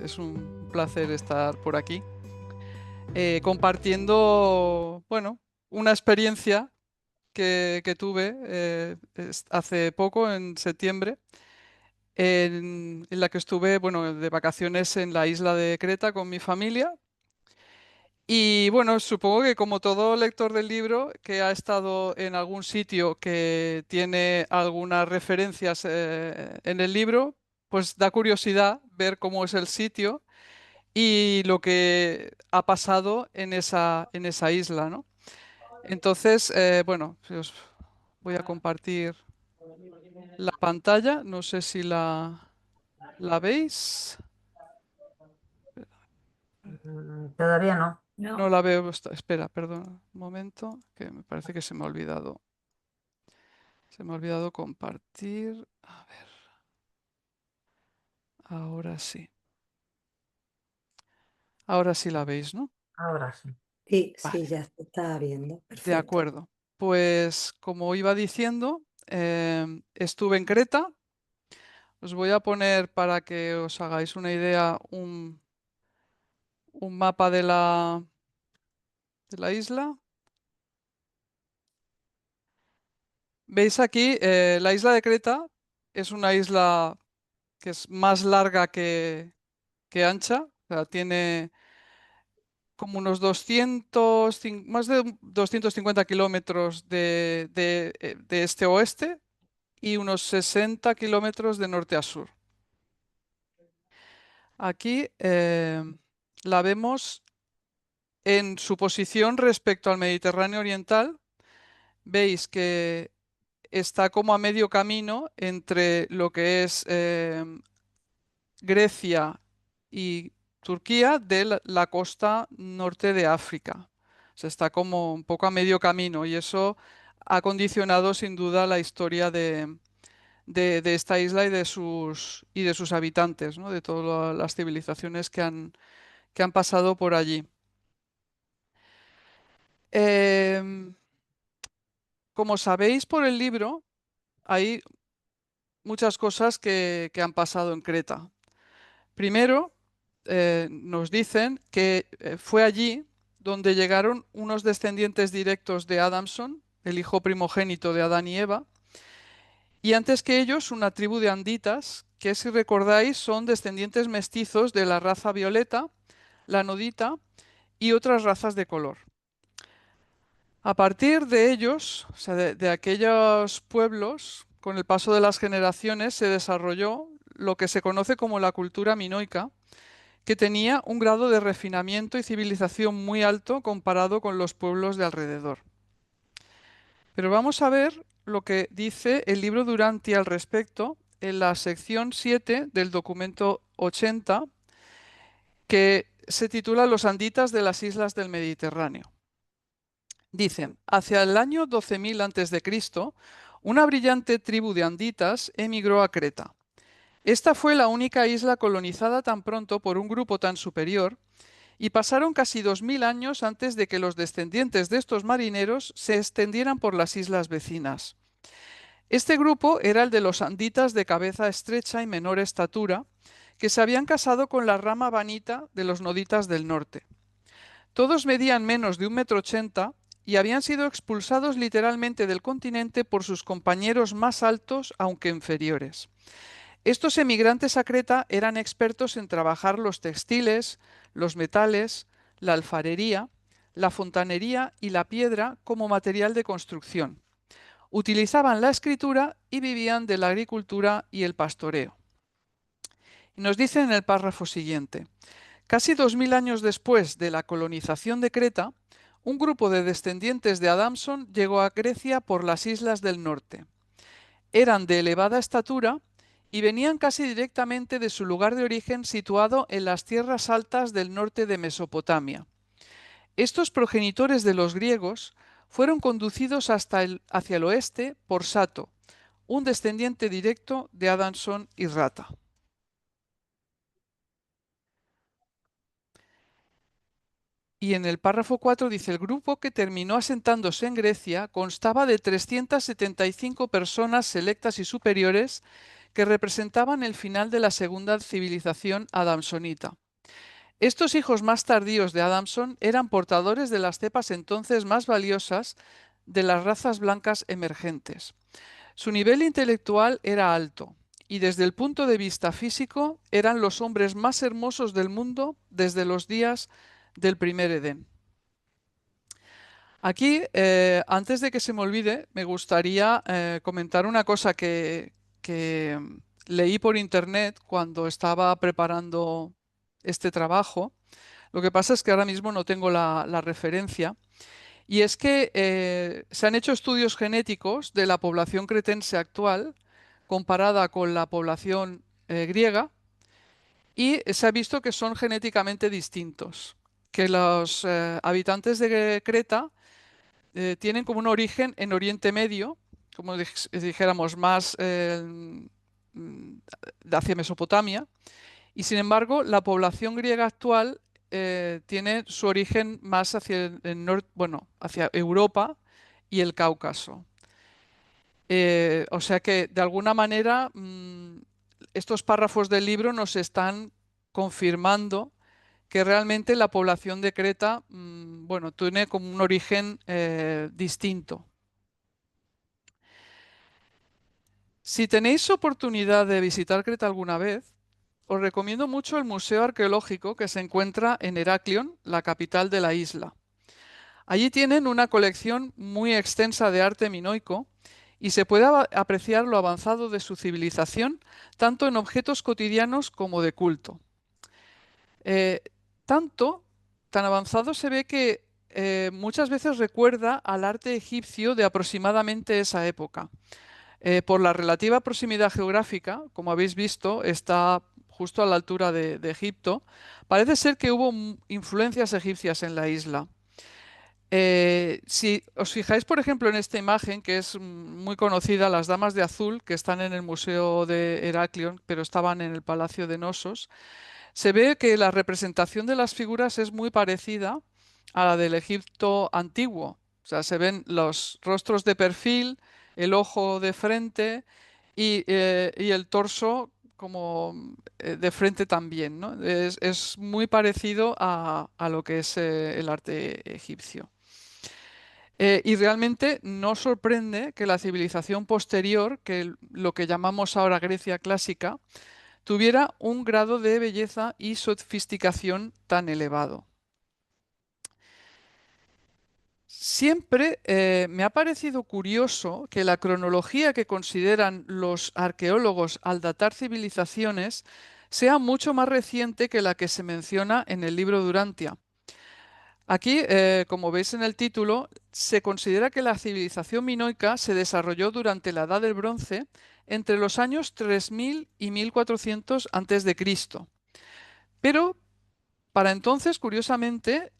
es un placer estar por aquí compartiendo, bueno, una experiencia que tuve hace poco, en septiembre, en la que estuve, bueno, de vacaciones en la isla de Creta con mi familia. Y bueno, supongo que como todo lector del libro que ha estado en algún sitio que tiene algunas referencias en el libro, pues da curiosidad ver cómo es el sitio y lo que ha pasado en esa isla, ¿no? Entonces, bueno, os voy a compartir la pantalla. No sé si la veis. Todavía no. No No. la veo. Espera, perdón, un momento, que me parece que se me ha olvidado. Se me ha olvidado compartir. A ver, ahora sí. Ahora sí la veis, ¿no? Ahora sí. Sí, sí, Vale, ya se está viendo. de Perfecto. acuerdo. Pues como iba diciendo, estuve en Creta. Os voy a poner para que os hagáis una idea un mapa de la isla. ¿Veis aquí? La isla de Creta es una isla que es más larga que ancha. O sea, tiene como unos más de 250 kilómetros de este a oeste y unos 60 kilómetros de norte a sur. Aquí la vemos en su posición respecto al Mediterráneo oriental. Veis que está como a medio camino entre lo que es Grecia y Turquía de la costa norte de África. O sea, está como un poco a medio camino y eso ha condicionado sin duda la historia de esta isla y de sus habitantes, ¿no? De todas las civilizaciones que han pasado por allí. Em, Como sabéis por el libro, hay muchas cosas que han pasado en Creta. Primero, nos dicen que fue allí donde llegaron unos descendientes directos de Adamson, el hijo primogénito de Adán y Eva, y antes que ellos una tribu de anditas, que si recordáis son descendientes mestizos de la raza violeta, la nodita y otras razas de color. A partir de ellos, o sea, de aquellos pueblos, con el paso de las generaciones se desarrolló lo que se conoce como la cultura minoica, que tenía un grado de refinamiento y civilización muy alto comparado con los pueblos de alrededor. Pero vamos a ver lo que dice el libro Duranti al respecto en la sección 7 del documento 80, que se titula Los anditas de las islas del Mediterráneo. Dicen, hacia el año 12.000 a.C., una brillante tribu de anditas emigró a Creta. Esta fue la única isla colonizada tan pronto por un grupo tan superior y pasaron casi 2000 años antes de que los descendientes de estos marineros se extendieran por las islas vecinas. Este grupo era el de los anditas de cabeza estrecha y menor estatura, que se habían casado con la rama vanita de los noditas del norte. Todos medían menos de 1,80 m y habían sido expulsados literalmente del continente por sus compañeros más altos, aunque inferiores. Estos emigrantes a Creta eran expertos en trabajar los textiles, los metales, la alfarería, la fontanería y la piedra como material de construcción. Utilizaban la escritura y vivían de la agricultura y el pastoreo. Y nos dice en el párrafo siguiente, casi 2000 años después de la colonización de Creta, un grupo de descendientes de Adamson llegó a Grecia por las islas del norte. Eran de elevada estatura y venían casi directamente de su lugar de origen situado en las tierras altas del norte de Mesopotamia. Estos progenitores de los griegos fueron conducidos hacia el oeste por Sato, un descendiente directo de Adamson y Rata. Y en el párrafo 4 dice, el grupo que terminó asentándose en Grecia constaba de 375 personas selectas y superiores que representaban el final de la segunda civilización adamsonita. Estos hijos más tardíos de Adamson eran portadores de las cepas entonces más valiosas de las razas blancas emergentes. Su nivel intelectual era alto y desde el punto de vista físico eran los hombres más hermosos del mundo desde los días del primer Edén. Aquí, antes de que se me olvide, me gustaría comentar una cosa que leí por internet cuando estaba preparando este trabajo. Lo que pasa es que ahora mismo no tengo la referencia. Y es que se han hecho estudios genéticos de la población cretense actual comparada con la población griega y se ha visto que son genéticamente distintos, que los habitantes de Creta tienen como un origen en Oriente Medio, como dijéramos, más hacia Mesopotamia, y sin embargo la población griega actual tiene su origen más hacia el norte, bueno, hacia Europa y el Cáucaso. O sea que de alguna manera estos párrafos del libro nos están confirmando que realmente la población de Creta, bueno, tiene como un origen distinto. Si tenéis oportunidad de visitar Creta alguna vez, os recomiendo mucho el Museo Arqueológico que se encuentra en Heraklion, la capital de la isla. Allí tienen una colección muy extensa de arte minoico y se puede apreciar lo avanzado de su civilización, tanto en objetos cotidianos como de culto. Eh, tan avanzado se ve que muchas veces recuerda al arte egipcio de aproximadamente esa época. Por la relativa proximidad geográfica, como habéis visto, está justo a la altura de Egipto. Parece ser que hubo influencias egipcias en la isla. Si os fijáis, por ejemplo, en esta imagen, que es muy conocida, las damas de azul, que están en el Museo de Heraklion, pero estaban en el Palacio de Nosos, se ve que la representación de las figuras es muy parecida a la del Egipto antiguo. O sea, se ven los rostros de perfil, el ojo de frente y el torso como de frente también, ¿no? Es muy parecido a lo que es el arte egipcio. Y realmente no sorprende que la civilización posterior, que lo que llamamos ahora Grecia clásica, tuviera un grado de belleza y sofisticación tan elevado. Siempre me ha parecido curioso que la cronología que consideran los arqueólogos al datar civilizaciones sea mucho más reciente que la que se menciona en el libro Durantia. Aquí, como veis en el título, se considera que la civilización minoica se desarrolló durante la Edad del Bronce entre los años 3000 y 1400 a.C. Pero para entonces, curiosamente,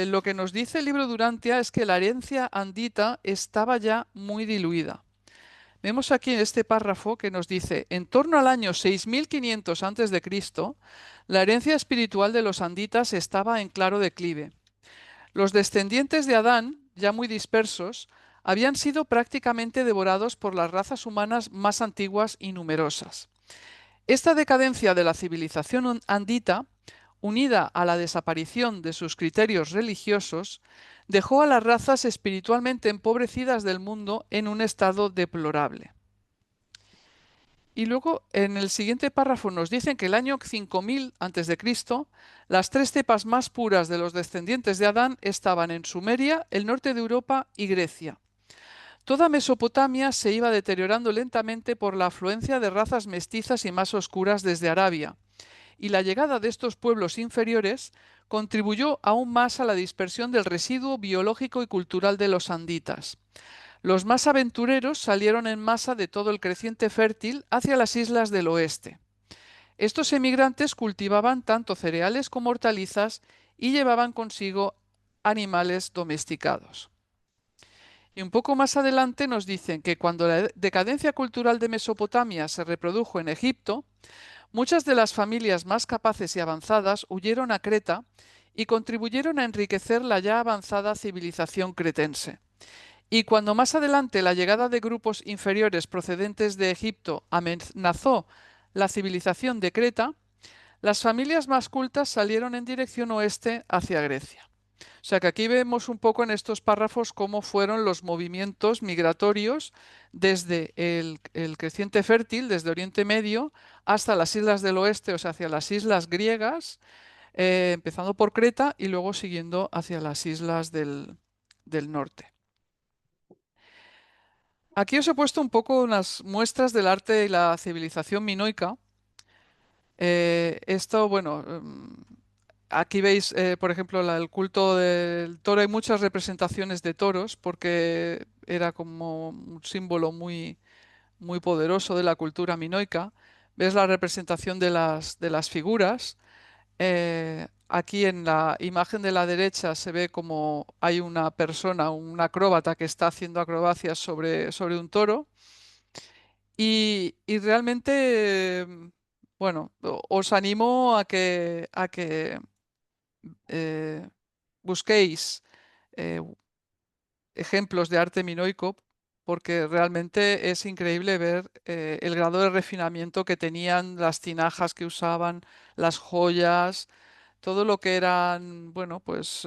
lo que nos dice el libro Durantia es que la herencia andita estaba ya muy diluida. Vemos aquí en este párrafo que nos dice, en torno al año 6500 a.C., la herencia espiritual de los anditas estaba en claro declive. Los descendientes de Adán, ya muy dispersos, habían sido prácticamente devorados por las razas humanas más antiguas y numerosas. Esta decadencia de la civilización andita, unida a la desaparición de sus criterios religiosos, dejó a las razas espiritualmente empobrecidas del mundo en un estado deplorable. Y luego en el siguiente párrafo nos dicen que el año 5000 a.C., las tres cepas más puras de los descendientes de Adán estaban en Sumeria, el norte de Europa y Grecia. Toda Mesopotamia se iba deteriorando lentamente por la afluencia de razas mestizas y más oscuras desde Arabia, y la llegada de estos pueblos inferiores contribuyó aún más a la dispersión del residuo biológico y cultural de los anditas. Los más aventureros salieron en masa de todo el creciente fértil hacia las islas del oeste. Estos emigrantes cultivaban tanto cereales como hortalizas y llevaban consigo animales domesticados. Y un poco más adelante nos dicen que cuando la decadencia cultural de Mesopotamia se reprodujo en Egipto, muchas de las familias más capaces y avanzadas huyeron a Creta y contribuyeron a enriquecer la ya avanzada civilización cretense. Y cuando más adelante la llegada de grupos inferiores procedentes de Egipto amenazó la civilización de Creta, las familias más cultas salieron en dirección oeste hacia Grecia. O sea que aquí vemos un poco en estos párrafos cómo fueron los movimientos migratorios desde el creciente fértil, desde Oriente Medio, hasta las islas del oeste, o sea, hacia las islas griegas, empezando por Creta y luego siguiendo hacia las islas del norte. Aquí os he puesto un poco unas muestras del arte y la civilización minoica. Esto, bueno, aquí veis, por ejemplo, el culto del toro. Hay muchas representaciones de toros porque era como un símbolo muy, muy poderoso de la cultura minoica. Ves la representación de las figuras. Aquí en la imagen de la derecha se ve como hay una persona, un acróbata que está haciendo acrobacias sobre un toro. Y realmente, bueno, os animo a que eh, busquéis eh, ejemplos de arte minoico, porque realmente es increíble ver el grado de refinamiento que tenían, las tinajas que usaban, las joyas, todo lo que eran, bueno, pues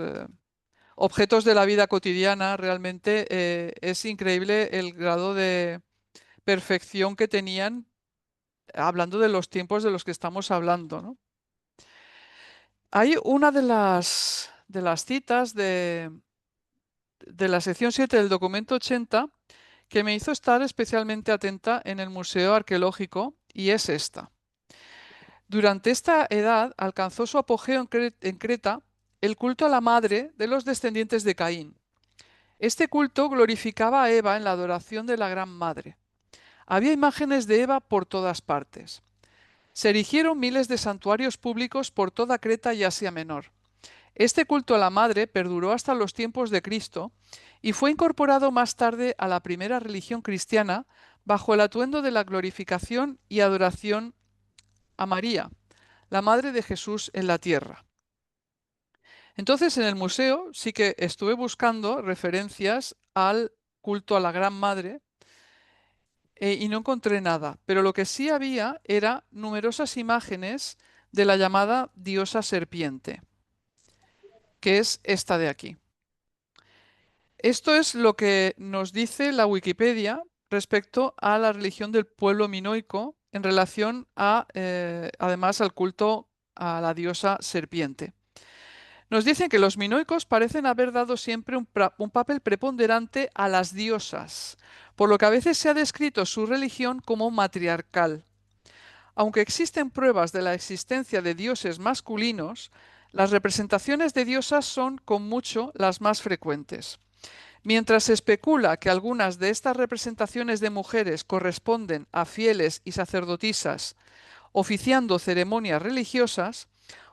objetos de la vida cotidiana. Realmente es increíble el grado de perfección que tenían, hablando de los tiempos de los que estamos hablando, ¿no? Hay una de las citas de la sección 7 del documento 80 que me hizo estar especialmente atenta en el Museo Arqueológico, y es esta. Durante esta edad alcanzó su apogeo en Creta el culto a la madre de los descendientes de Caín. Este culto glorificaba a Eva en la adoración de la Gran Madre. Había imágenes de Eva por todas partes. Se erigieron miles de santuarios públicos por toda Creta y Asia Menor. Este culto a la Madre perduró hasta los tiempos de Cristo y fue incorporado más tarde a la primera religión cristiana bajo el atuendo de la glorificación y adoración a María, la Madre de Jesús en la tierra. Entonces, en el museo sí que estuve buscando referencias al culto a la Gran Madre y no encontré nada, pero lo que sí había era numerosas imágenes de la llamada diosa serpiente, que es esta de aquí. Esto es lo que nos dice la Wikipedia respecto a la religión del pueblo minoico en relación a, además, al culto a la diosa serpiente. Nos dicen que los minoicos parecen haber dado siempre un papel preponderante a las diosas, por lo que a veces se ha descrito su religión como matriarcal. Aunque existen pruebas de la existencia de dioses masculinos, las representaciones de diosas son con mucho las más frecuentes. Mientras se especula que algunas de estas representaciones de mujeres corresponden a fieles y sacerdotisas oficiando ceremonias religiosas,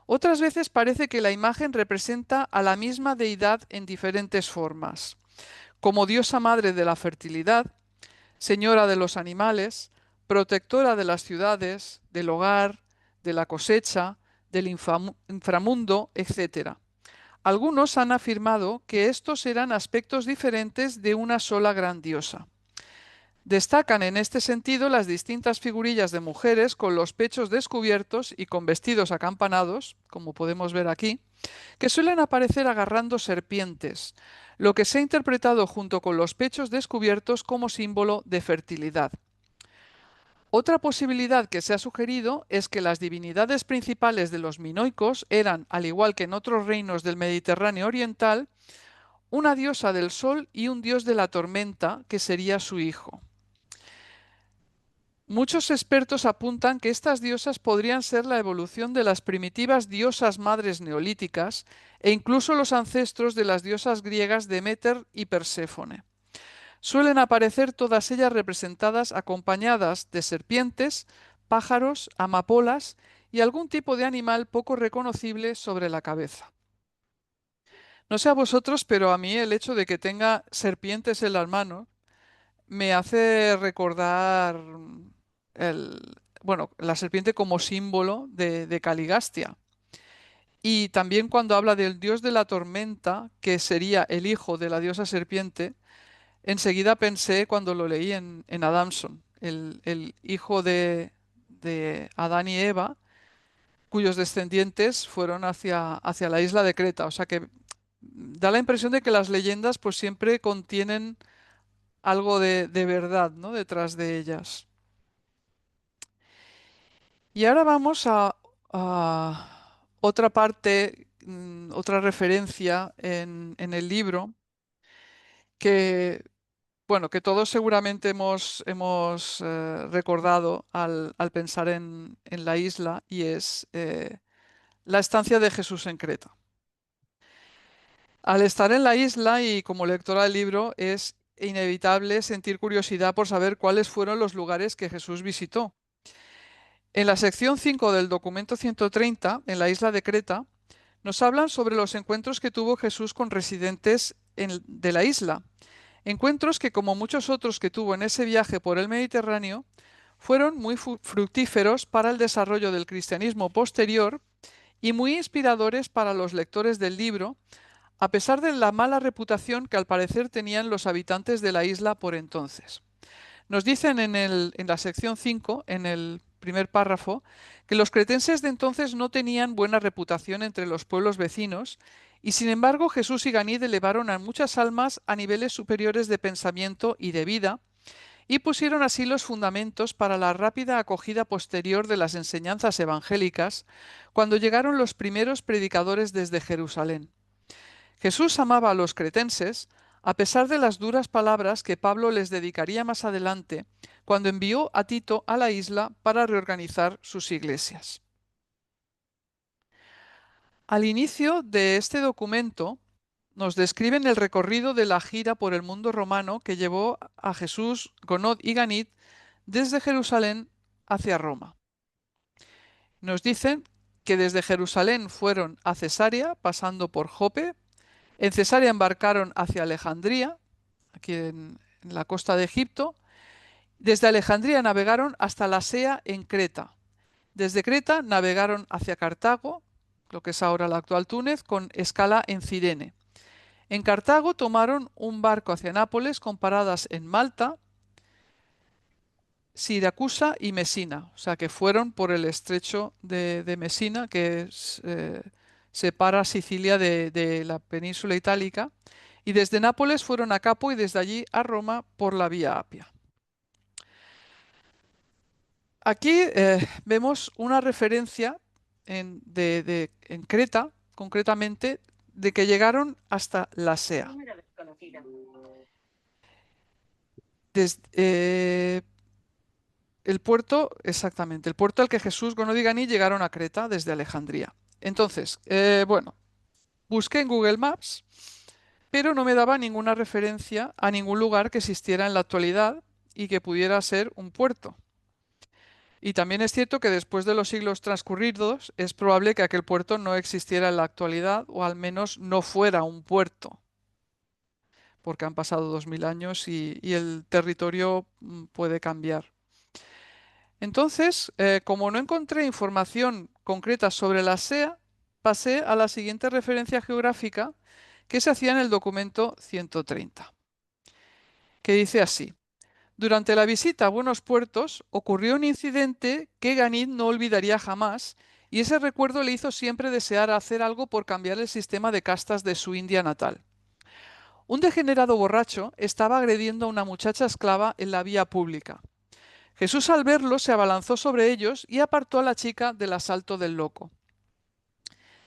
otras veces parece que la imagen representa a la misma deidad en diferentes formas, como diosa madre de la fertilidad, señora de los animales, protectora de las ciudades, del hogar, de la cosecha, del inframundo, etc. Algunos han afirmado que estos eran aspectos diferentes de una sola gran diosa. Destacan en este sentido las distintas figurillas de mujeres con los pechos descubiertos y con vestidos acampanados, como podemos ver aquí, que suelen aparecer agarrando serpientes, lo que se ha interpretado junto con los pechos descubiertos como símbolo de fertilidad. Otra posibilidad que se ha sugerido es que las divinidades principales de los minoicos eran, al igual que en otros reinos del Mediterráneo oriental, una diosa del sol y un dios de la tormenta, que sería su hijo. Muchos expertos apuntan que estas diosas podrían ser la evolución de las primitivas diosas madres neolíticas e incluso los ancestros de las diosas griegas Deméter y Perséfone. Suelen aparecer todas ellas representadas acompañadas de serpientes, pájaros, amapolas y algún tipo de animal poco reconocible sobre la cabeza. No sé a vosotros, pero a mí el hecho de que tenga serpientes en las manos me hace recordar el, bueno, la serpiente como símbolo de Caligastia. Y también cuando habla del dios de la tormenta, que sería el hijo de la diosa serpiente, enseguida pensé cuando lo leí en Adamson, el hijo de Adán y Eva, cuyos descendientes fueron hacia la isla de Creta. O sea que da la impresión de que las leyendas pues siempre contienen algo de verdad, ¿no? Detrás de ellas. Y ahora vamos a otra parte, otra referencia en el libro que, bueno, que todos seguramente hemos recordado al pensar en la isla, y es la estancia de Jesús en Creta. Al estar en la isla y como lectora del libro, es inevitable sentir curiosidad por saber cuáles fueron los lugares que Jesús visitó. En la sección 5 del documento 130, en la isla de Creta, nos hablan sobre los encuentros que tuvo Jesús con residentes de la isla. Encuentros que, como muchos otros que tuvo en ese viaje por el Mediterráneo, fueron muy fructíferos para el desarrollo del cristianismo posterior y muy inspiradores para los lectores del libro, a pesar de la mala reputación que al parecer tenían los habitantes de la isla por entonces. Nos dicen en la sección 5, en el primer párrafo, que los cretenses de entonces no tenían buena reputación entre los pueblos vecinos, y sin embargo Jesús y Ganid elevaron a muchas almas a niveles superiores de pensamiento y de vida, y pusieron así los fundamentos para la rápida acogida posterior de las enseñanzas evangélicas cuando llegaron los primeros predicadores desde Jerusalén. Jesús amaba a los cretenses a pesar de las duras palabras que Pablo les dedicaría más adelante cuando envió a Tito a la isla para reorganizar sus iglesias. Al inicio de este documento nos describen el recorrido de la gira por el mundo romano que llevó a Jesús, Gonod y Ganid desde Jerusalén hacia Roma. Nos dicen que desde Jerusalén fueron a Cesarea, pasando por Jope. En Cesarea embarcaron hacia Alejandría, aquí en la costa de Egipto. Desde Alejandría navegaron hasta Lasea en Creta. Desde Creta navegaron hacia Cartago, lo que es ahora la actual Túnez, con escala en Cirene. En Cartago tomaron un barco hacia Nápoles con paradas en Malta, Siracusa y Mesina. O sea que fueron por el estrecho de Mesina, que separa Sicilia de la península itálica. Y desde Nápoles fueron a Capo y desde allí a Roma por la vía Apia. Aquí vemos una referencia en Creta, concretamente, de que llegaron hasta Lasea. El puerto, exactamente, el puerto al que Jesús, Gonod y Ganí llegaron a Creta desde Alejandría. Entonces, bueno, busqué en Google Maps, pero no me daba ninguna referencia a ningún lugar que existiera en la actualidad y que pudiera ser un puerto. Y también es cierto que después de los siglos transcurridos es probable que aquel puerto no existiera en la actualidad, o al menos no fuera un puerto, porque han pasado 2000 años y el territorio puede cambiar. Entonces, como no encontré información concreta sobre la SEA, pasé a la siguiente referencia geográfica que se hacía en el documento 130, que dice así: durante la visita a Buenos Puertos ocurrió un incidente que Ganid no olvidaría jamás, y ese recuerdo le hizo siempre desear hacer algo por cambiar el sistema de castas de su India natal. Un degenerado borracho estaba agrediendo a una muchacha esclava en la vía pública. Jesús, al verlo, se abalanzó sobre ellos y apartó a la chica del asalto del loco.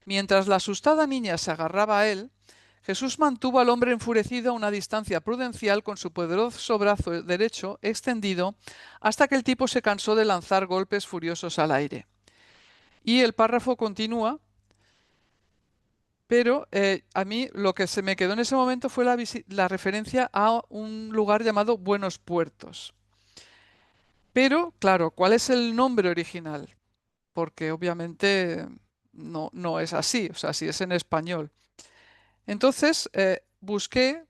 Mientras la asustada niña se agarraba a él, Jesús mantuvo al hombre enfurecido a una distancia prudencial con su poderoso brazo derecho extendido hasta que el tipo se cansó de lanzar golpes furiosos al aire. Y el párrafo continúa, pero a mí lo que se me quedó en ese momento fue la referencia a un lugar llamado Buenos Puertos. Pero, claro, ¿cuál es el nombre original? Porque obviamente no es así, o sea, si es en español. Entonces, busqué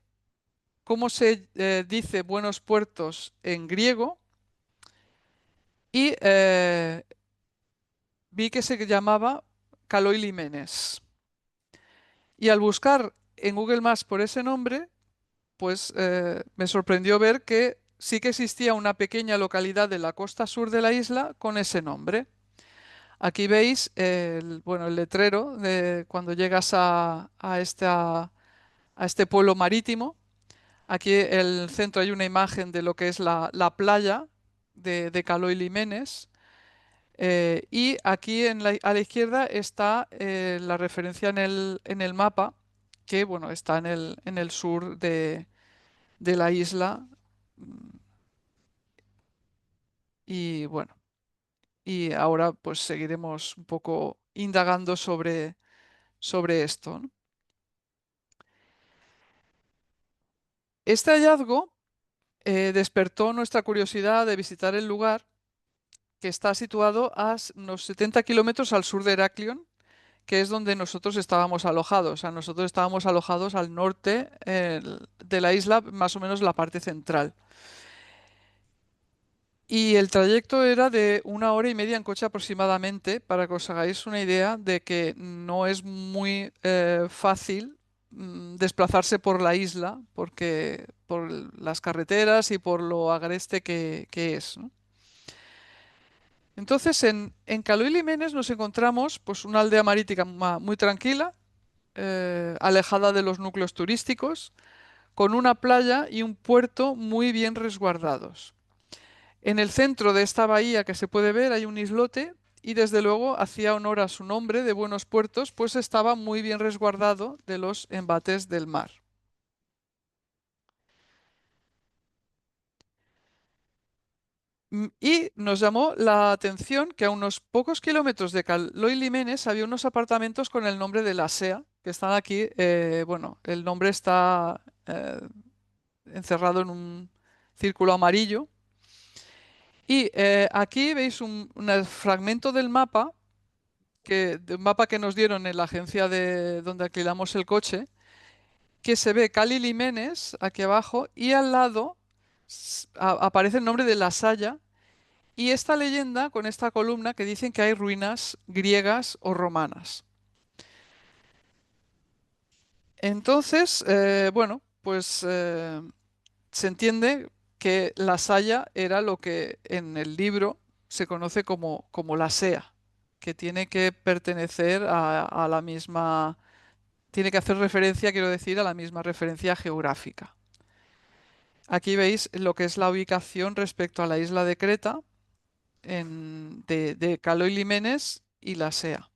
cómo se dice Buenos Puertos en griego y vi que se llamaba Caloilimenes. Y al buscar en Google Maps por ese nombre, pues me sorprendió ver que sí que existía una pequeña localidad de la costa sur de la isla con ese nombre. Aquí veis bueno, el letrero de cuando llegas a este pueblo marítimo. Aquí en el centro hay una imagen de lo que es la playa de Caloi Limenes. Y aquí a la izquierda está la referencia en el mapa, que bueno, está en el sur de la isla. Mm, Y bueno, y ahora pues seguiremos un poco indagando sobre esto, ¿no? Este hallazgo despertó nuestra curiosidad de visitar el lugar, que está situado a unos 70 kilómetros al sur de Heraclión, que es donde nosotros estábamos alojados. O sea, nosotros estábamos alojados al norte de la isla, más o menos la parte central. Y el trayecto era de 1 hora y media en coche aproximadamente, para que os hagáis una idea de que no es muy fácil desplazarse por la isla, porque por las carreteras y por lo agreste que es, ¿no? Entonces, en Caloi Limenes nos encontramos pues, una aldea marítima muy tranquila, alejada de los núcleos turísticos, con una playa y un puerto muy bien resguardados. En el centro de esta bahía que se puede ver hay un islote y desde luego hacía honor a su nombre de Buenos Puertos, pues estaba muy bien resguardado de los embates del mar. Y nos llamó la atención que a unos pocos kilómetros de Caloi Limenes había unos apartamentos con el nombre de la SEA, que están aquí. Bueno, el nombre está encerrado en un círculo amarillo. Y aquí veis un fragmento del mapa, de un mapa que nos dieron en la agencia de donde alquilamos el coche, que se ve Cali Limenes aquí abajo y al lado aparece el nombre de La Saya y esta leyenda con esta columna que dicen que hay ruinas griegas o romanas. Entonces, bueno, pues se entiende que la Saya era lo que en el libro se conoce como la Sea, que tiene que pertenecer a la misma, tiene que hacer referencia, quiero decir, a la misma referencia geográfica. Aquí veis lo que es la ubicación respecto a la isla de Creta, de Caloi Limenes y la Sea.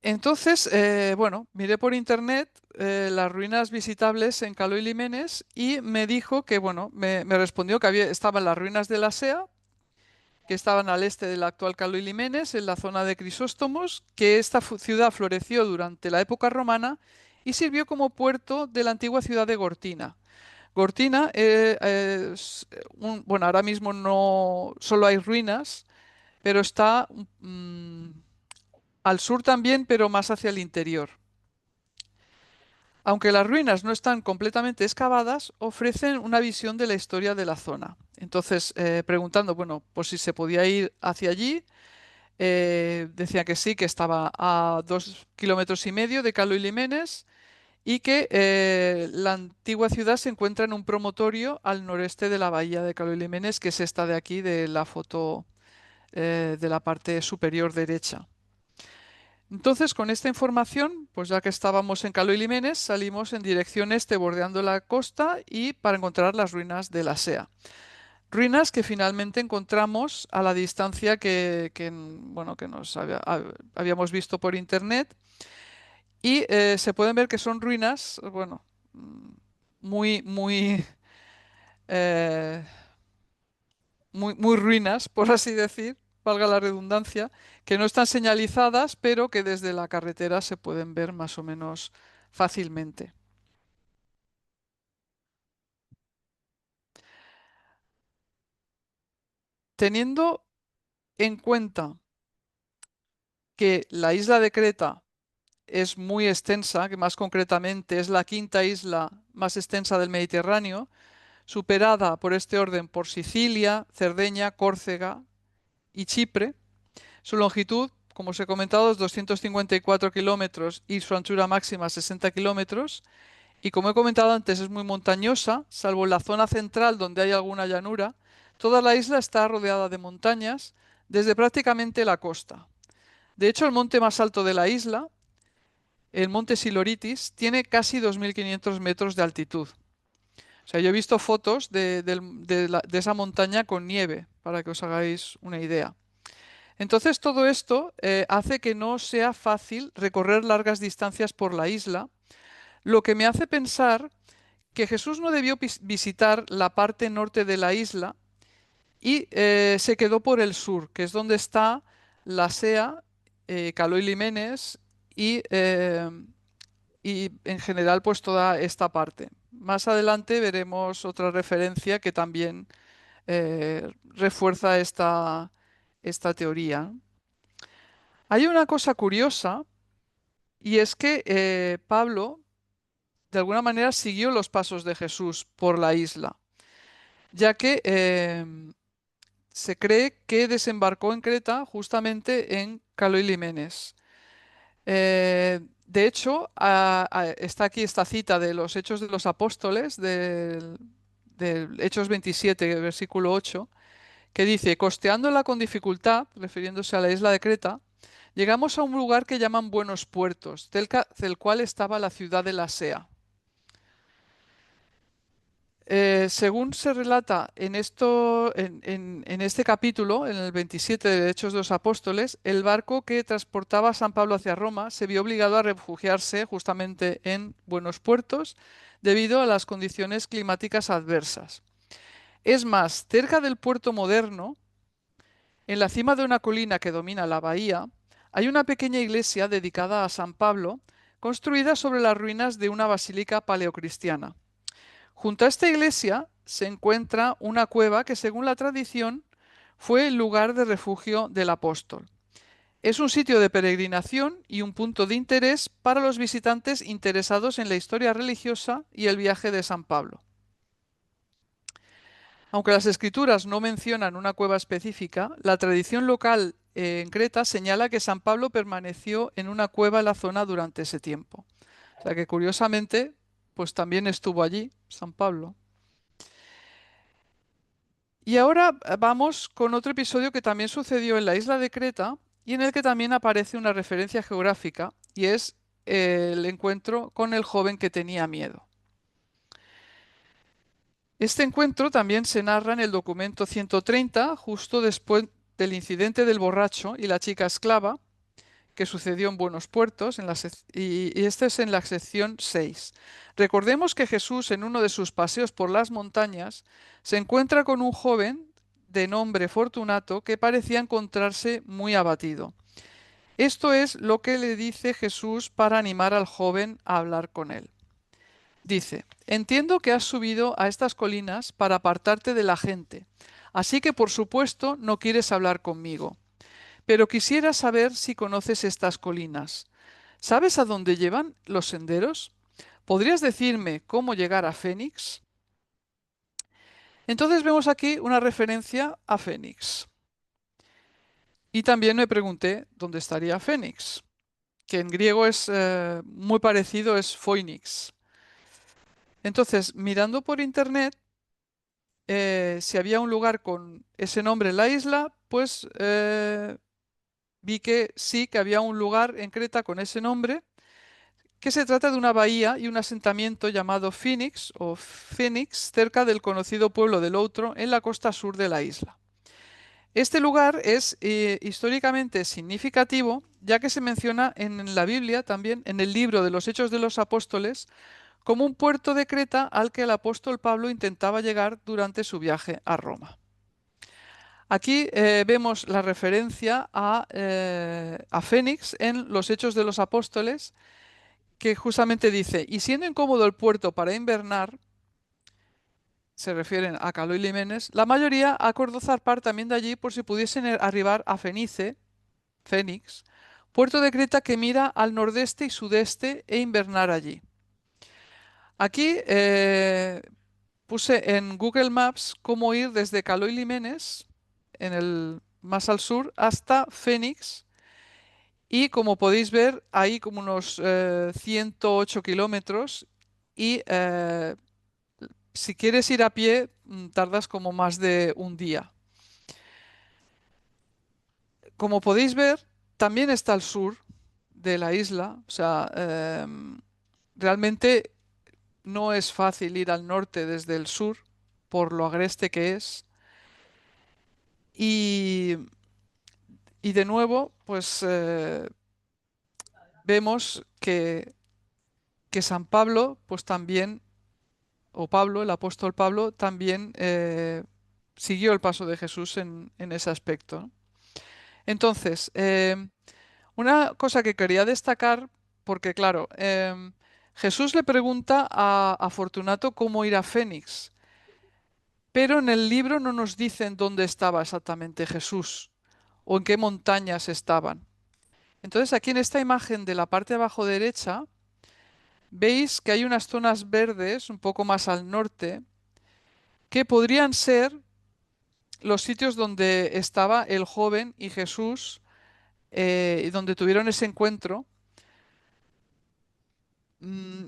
Entonces, bueno, miré por internet las ruinas visitables en Caloi Limenes y me dijo que, bueno, me respondió que estaban las ruinas de la Sea, que estaban al este del actual Caloi Limenes, en la zona de Crisóstomos, que esta ciudad floreció durante la época romana y sirvió como puerto de la antigua ciudad de Gortina. Gortina es bueno, ahora mismo no solo hay ruinas, pero está al sur también, pero más hacia el interior. Aunque las ruinas no están completamente excavadas, ofrecen una visión de la historia de la zona. Entonces, preguntando, bueno, pues si se podía ir hacia allí, decía que sí, que estaba a 2,5 kilómetros de Calo y Limenes y que la antigua ciudad se encuentra en un promontorio al noreste de la bahía de Calo y Limenes, que es esta de aquí, de la foto de la parte superior derecha. Entonces, con esta información, pues ya que estábamos en Calo y Limenes, salimos en dirección este bordeando la costa y para encontrar las ruinas de la Sea. Ruinas que finalmente encontramos a la distancia bueno, que habíamos visto por internet y se pueden ver que son ruinas, bueno, mm, muy, muy, eh, muy ruinas, por así decir, valga la redundancia, que no están señalizadas, pero que desde la carretera se pueden ver más o menos fácilmente. Teniendo en cuenta que la isla de Creta es muy extensa, que más concretamente es la quinta isla más extensa del Mediterráneo, superada por este orden por Sicilia, Cerdeña, Córcega y Chipre, su longitud, como os he comentado, es 254 kilómetros y su anchura máxima 60 kilómetros. Y como he comentado antes, es muy montañosa, salvo en la zona central donde hay alguna llanura. Toda la isla está rodeada de montañas desde prácticamente la costa. De hecho, el monte más alto de la isla, el monte Siloritis, tiene casi 2.500 metros de altitud. O sea, yo he visto fotos de esa montaña con nieve, para que os hagáis una idea. Entonces, todo esto hace que no sea fácil recorrer largas distancias por la isla, lo que me hace pensar que Jesús no debió visitar la parte norte de la isla y se quedó por el sur, que es donde está la SEA, Caló y Limenes y en general pues toda esta parte. Más adelante veremos otra referencia que también refuerza esta teoría. Hay una cosa curiosa y es que Pablo de alguna manera siguió los pasos de Jesús por la isla, ya que se cree que desembarcó en Creta justamente en Calo y Limenes. De hecho, está aquí esta cita de los Hechos de los Apóstoles, del Hechos 27, versículo 8, que dice, costeándola con dificultad, refiriéndose a la isla de Creta, llegamos a un lugar que llaman Buenos Puertos, del cual estaba la ciudad de Lasea. Según se relata en este capítulo, en el 27 de Hechos de los Apóstoles, el barco que transportaba a San Pablo hacia Roma se vio obligado a refugiarse justamente en Buenos Puertos debido a las condiciones climáticas adversas. Es más, cerca del puerto moderno, en la cima de una colina que domina la bahía, hay una pequeña iglesia dedicada a San Pablo, construida sobre las ruinas de una basílica paleocristiana. Junto a esta iglesia se encuentra una cueva que, según la tradición, fue el lugar de refugio del apóstol. Es un sitio de peregrinación y un punto de interés para los visitantes interesados en la historia religiosa y el viaje de San Pablo. Aunque las escrituras no mencionan una cueva específica, la tradición local en Creta señala que San Pablo permaneció en una cueva en la zona durante ese tiempo. O sea que curiosamente, pues también estuvo allí San Pablo. Y ahora vamos con otro episodio que también sucedió en la isla de Creta y en el que también aparece una referencia geográfica y es el encuentro con el joven que tenía miedo. Este encuentro también se narra en el documento 130, justo después del incidente del borracho y la chica esclava, que sucedió en Buenos Puertos, y este es en la sección 6. Recordemos que Jesús, en uno de sus paseos por las montañas, se encuentra con un joven de nombre Fortunato que parecía encontrarse muy abatido. Esto es lo que le dice Jesús para animar al joven a hablar con él. Dice, entiendo que has subido a estas colinas para apartarte de la gente, así que por supuesto no quieres hablar conmigo. Pero quisiera saber si conoces estas colinas. ¿Sabes a dónde llevan los senderos? ¿Podrías decirme cómo llegar a Fénix? Entonces vemos aquí una referencia a Fénix. Y también me pregunté dónde estaría Fénix, que en griego es muy parecido, es Phoenix. Entonces, mirando por internet, si había un lugar con ese nombre en la isla, pues vi que sí, que había un lugar en Creta con ese nombre, que se trata de una bahía y un asentamiento llamado Phoenix o Phoenix, cerca del conocido pueblo de Loutro, en la costa sur de la isla. Este lugar es históricamente significativo, ya que se menciona en la Biblia, también en el libro de los Hechos de los Apóstoles, como un puerto de Creta al que el apóstol Pablo intentaba llegar durante su viaje a Roma. Aquí vemos la referencia a Fénix en los Hechos de los Apóstoles, que justamente dice, y siendo incómodo el puerto para invernar, se refieren a Caló y Limenes, la mayoría acordó zarpar también de allí por si pudiesen arribar a Fenice, Fénix, puerto de Creta que mira al nordeste y sudeste e invernar allí. Aquí puse en Google Maps cómo ir desde Caló y Limenes, más al sur, hasta Fénix, Y como podéis ver, hay como unos 108 kilómetros y si quieres ir a pie, tardas como más de un día. Como podéis ver, también está al sur de la isla, o sea, realmente no es fácil ir al norte desde el sur por lo agreste que es. Y, y de nuevo, pues vemos que San Pablo, pues también, o Pablo, el apóstol Pablo, también siguió el paso de Jesús en ese aspecto, ¿no? Entonces, una cosa que quería destacar, porque claro, Jesús le pregunta a Fortunato cómo ir a Fénix, pero en el libro no nos dicen dónde estaba exactamente Jesús o en qué montañas estaban. Entonces, aquí en esta imagen de la parte de abajo derecha, veis que hay unas zonas verdes un poco más al norte que podrían ser los sitios donde estaba el joven y Jesús y donde tuvieron ese encuentro.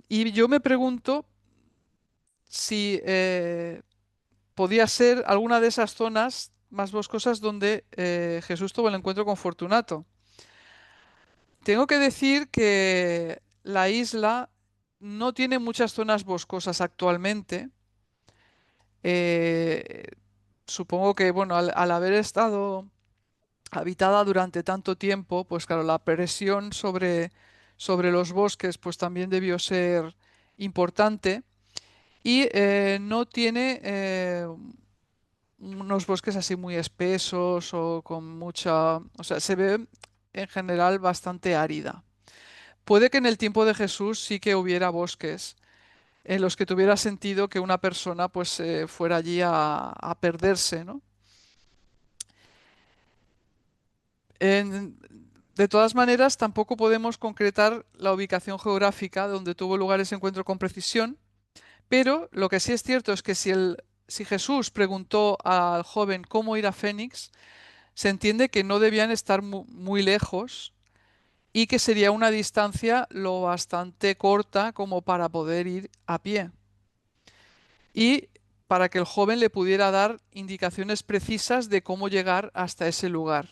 Y yo me pregunto si podía ser alguna de esas zonas más boscosas donde Jesús tuvo el encuentro con Fortunato. Tengo que decir que la isla no tiene muchas zonas boscosas actualmente. Eh, Supongo que, bueno, al haber estado habitada durante tanto tiempo, pues claro, la presión sobre los bosques, pues también debió ser importante. Y no tiene unos bosques así muy espesos o con mucha... O sea, se ve en general bastante árida. Puede que en el tiempo de Jesús sí que hubiera bosques en los que tuviera sentido que una persona pues fuera allí a perderse, ¿no? En- de todas maneras, tampoco podemos concretar la ubicación geográfica donde tuvo lugar ese encuentro con precisión, pero lo que sí es cierto es que si Jesús preguntó al joven cómo ir a Fénix, se entiende que no debían estar muy lejos y que sería una distancia lo bastante corta como para poder ir a pie y para que el joven le pudiera dar indicaciones precisas de cómo llegar hasta ese lugar.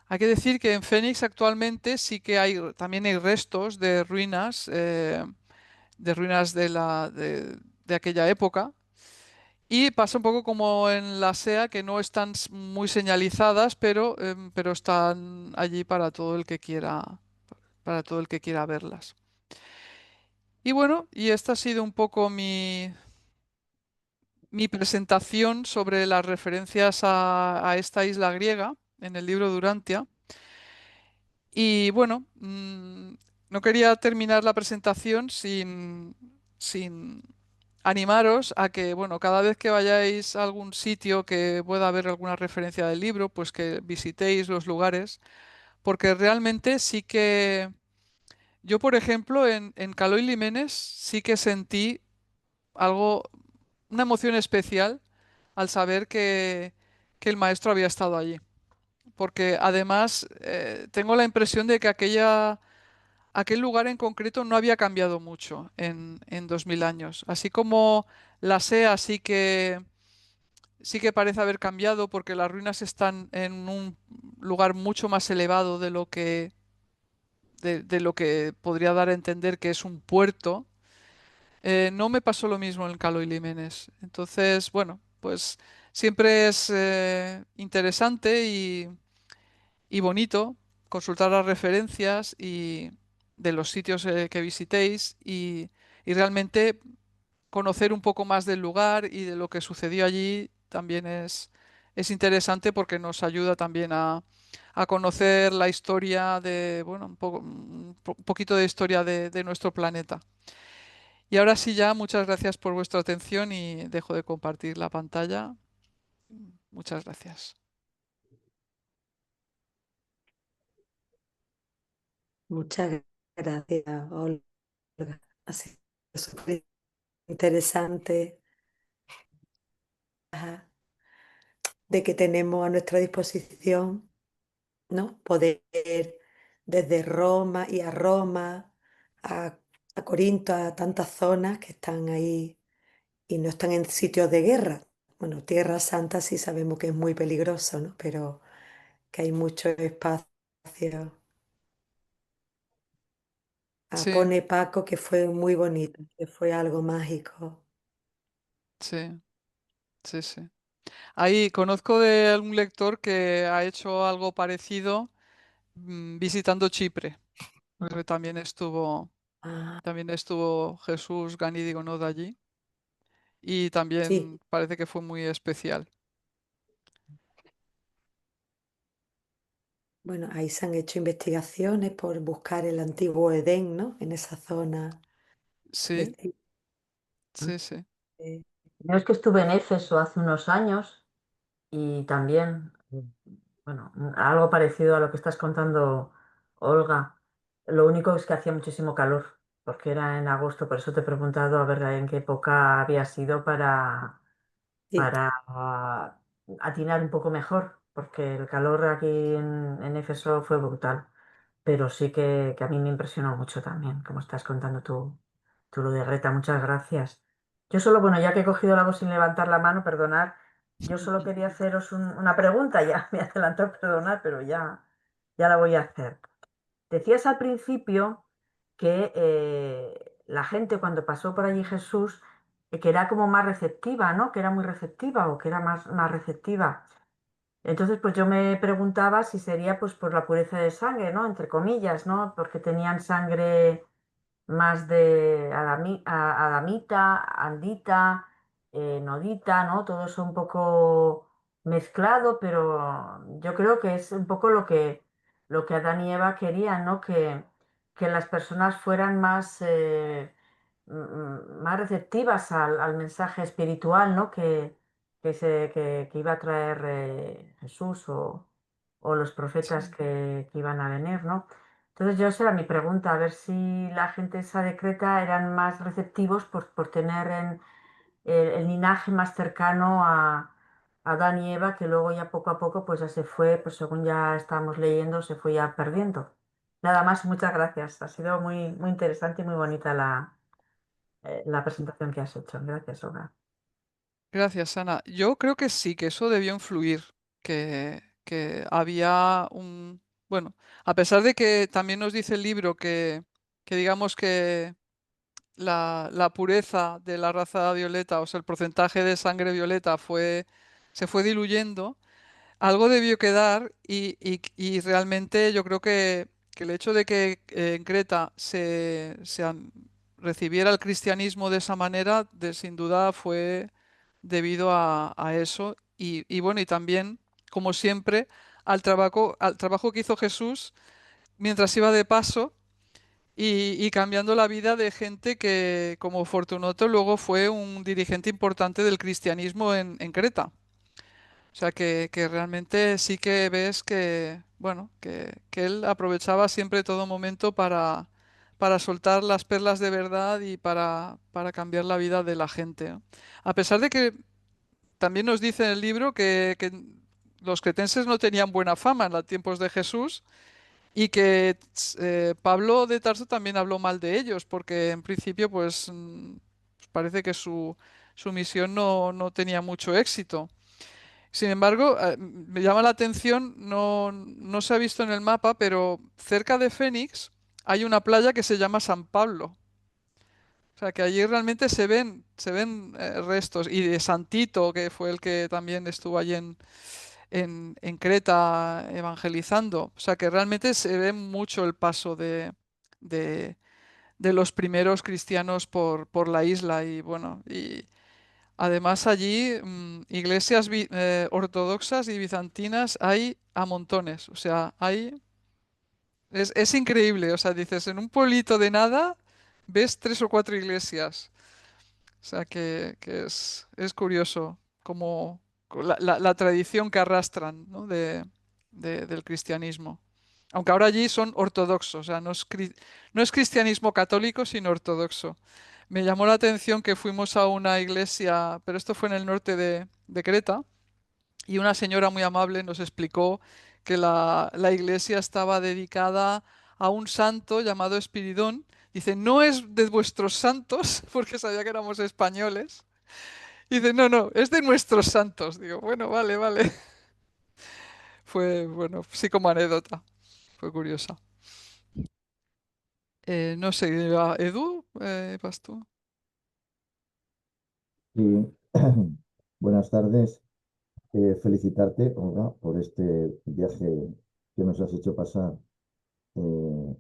Hay que decir que en Fénix actualmente sí que también hay restos de ruinas de aquella época. Y pasa un poco como en la SEA, que no están muy señalizadas, pero están allí para todo el que quiera verlas. Y bueno, y esta ha sido un poco mi presentación sobre las referencias a esta isla griega en el libro Durantia. Y bueno, no quería terminar la presentación sin animaros a que, bueno, cada vez que vayáis a algún sitio que pueda haber alguna referencia del libro, pues que visitéis los lugares, porque realmente sí que yo, por ejemplo, en Caloi Limenes sí que sentí algo, una emoción especial al saber que el maestro había estado allí, porque además tengo la impresión de que aquel lugar en concreto no había cambiado mucho en 2000 años. Así como la SEA sí que parece haber cambiado porque las ruinas están en un lugar mucho más elevado de lo que podría dar a entender que es un puerto. No me pasó lo mismo en Calo y Limenes. Entonces, bueno, pues siempre es interesante y bonito consultar las referencias de los sitios que visitéis y realmente conocer un poco más del lugar y de lo que sucedió allí también es interesante porque nos ayuda también a conocer la historia bueno, un poquito de historia de nuestro planeta. Y ahora sí ya, muchas gracias por vuestra atención y dejo de compartir la pantalla. Muchas gracias. Muchas gracias, Olga. Ha sido súper interesante, ajá, de que tenemos a nuestra disposición, ¿no? Poder desde Roma y a Roma, a, a Corinto, a tantas zonas que están ahí y no están en sitios de guerra. Bueno, Tierra Santa sí sabemos que es muy peligroso, ¿no? Pero que hay mucho espacio. Sí, Pone Paco que fue muy bonito, que fue algo mágico. sí, sí, sí. Ahí conozco de algún lector que ha hecho algo parecido visitando Chipre, Mm. porque Ah, también estuvo Jesús Ganídigo Gonod allí y sí, también parece que fue muy especial. bueno, ahí se han hecho investigaciones por buscar el antiguo Edén, ¿no? En esa zona de Sí, Chipre. sí, sí. Yo es que estuve en Éfeso hace unos años y también, bueno, algo parecido a lo que estás contando, Olga. Lo único es que hacía muchísimo calor, porque era en agosto, por eso te he preguntado a ver en qué época había sido Sí, para atinar un poco mejor, porque el calor aquí en Éfeso fue brutal, pero sí que a mí me impresionó mucho también, como estás contando tú lo de Greta, muchas gracias. Yo solo, bueno, ya que he cogido la voz sin levantar la mano, perdonad, yo solo quería haceros una pregunta, ya me he adelantado, perdonad, pero ya la voy a hacer. Decías al principio que la gente cuando pasó por allí Jesús, que era como más receptiva, ¿no? Que era muy receptiva o que era más receptiva. Entonces, pues yo me preguntaba si sería pues por la pureza de sangre, ¿no? Entre comillas, ¿no? Porque tenían sangre más de adamita, andita, nodita, ¿no? Todo eso un poco mezclado, pero yo creo que es un poco lo que Adán y Eva querían, ¿no? Que las personas fueran más receptivas al mensaje espiritual, ¿no? Que iba a traer Jesús o los profetas Sí. que iban a venir, ¿no? Entonces yo esa era mi pregunta, a ver si la gente esa de Creta eran más receptivos por tener el linaje más cercano a Adán y Eva, que luego ya poco a poco pues ya se fue, pues según ya estábamos leyendo, se fue ya perdiendo. Nada más, muchas gracias. Ha sido muy interesante y muy bonita la presentación que has hecho. Gracias, Olga. Gracias, Ana. Yo creo que sí, que eso debió influir, que había bueno, a pesar de que también nos dice el libro que digamos que la pureza de la raza violeta, o sea, el porcentaje de sangre violeta se fue diluyendo, algo debió quedar y realmente yo creo que el hecho de que en Creta recibiera el cristianismo de esa manera, sin duda fue debido a eso. Y bueno, y también, como siempre, al trabajo que hizo Jesús mientras iba de paso y cambiando la vida de gente que, como Fortunato, luego fue un dirigente importante del cristianismo en Creta. O sea que realmente sí que ves que, bueno, que él aprovechaba siempre todo momento para soltar las perlas de verdad y para cambiar la vida de la gente, ¿no? A pesar de que también nos dice en el libro que los cretenses no tenían buena fama en los tiempos de Jesús y que Pablo de Tarso también habló mal de ellos, porque en principio pues parece que su misión no tenía mucho éxito. Sin embargo, me llama la atención, no se ha visto en el mapa, pero cerca de Fénix hay una playa que se llama San Pablo. O sea, que allí realmente se ven restos. Y de Santito, que fue el que también estuvo allí en Creta evangelizando. O sea, que realmente se ve mucho el paso de, de los primeros cristianos por la isla. Y bueno, y además allí iglesias ortodoxas y bizantinas hay a montones. O sea, es increíble. O sea, dices, en un pueblito de nada ves 3 o 4 iglesias. O sea, que es curioso como la tradición que arrastran, ¿no? del cristianismo. Aunque ahora allí son ortodoxos, o sea, no es cristianismo católico, sino ortodoxo. Me llamó la atención que fuimos a una iglesia, pero esto fue en el norte de Creta, y una señora muy amable nos explicó que la iglesia estaba dedicada a un santo llamado Espiridón. Dice, no es de vuestros santos, porque sabía que éramos españoles. Dice, no, no, es de nuestros santos. Digo, bueno, vale, vale. Fue, bueno, sí como anécdota. Fue curiosa. No sé, Edu, ¿vas tú? Sí. Buenas tardes. Felicitarte, Olga, por este viaje que nos has hecho pasar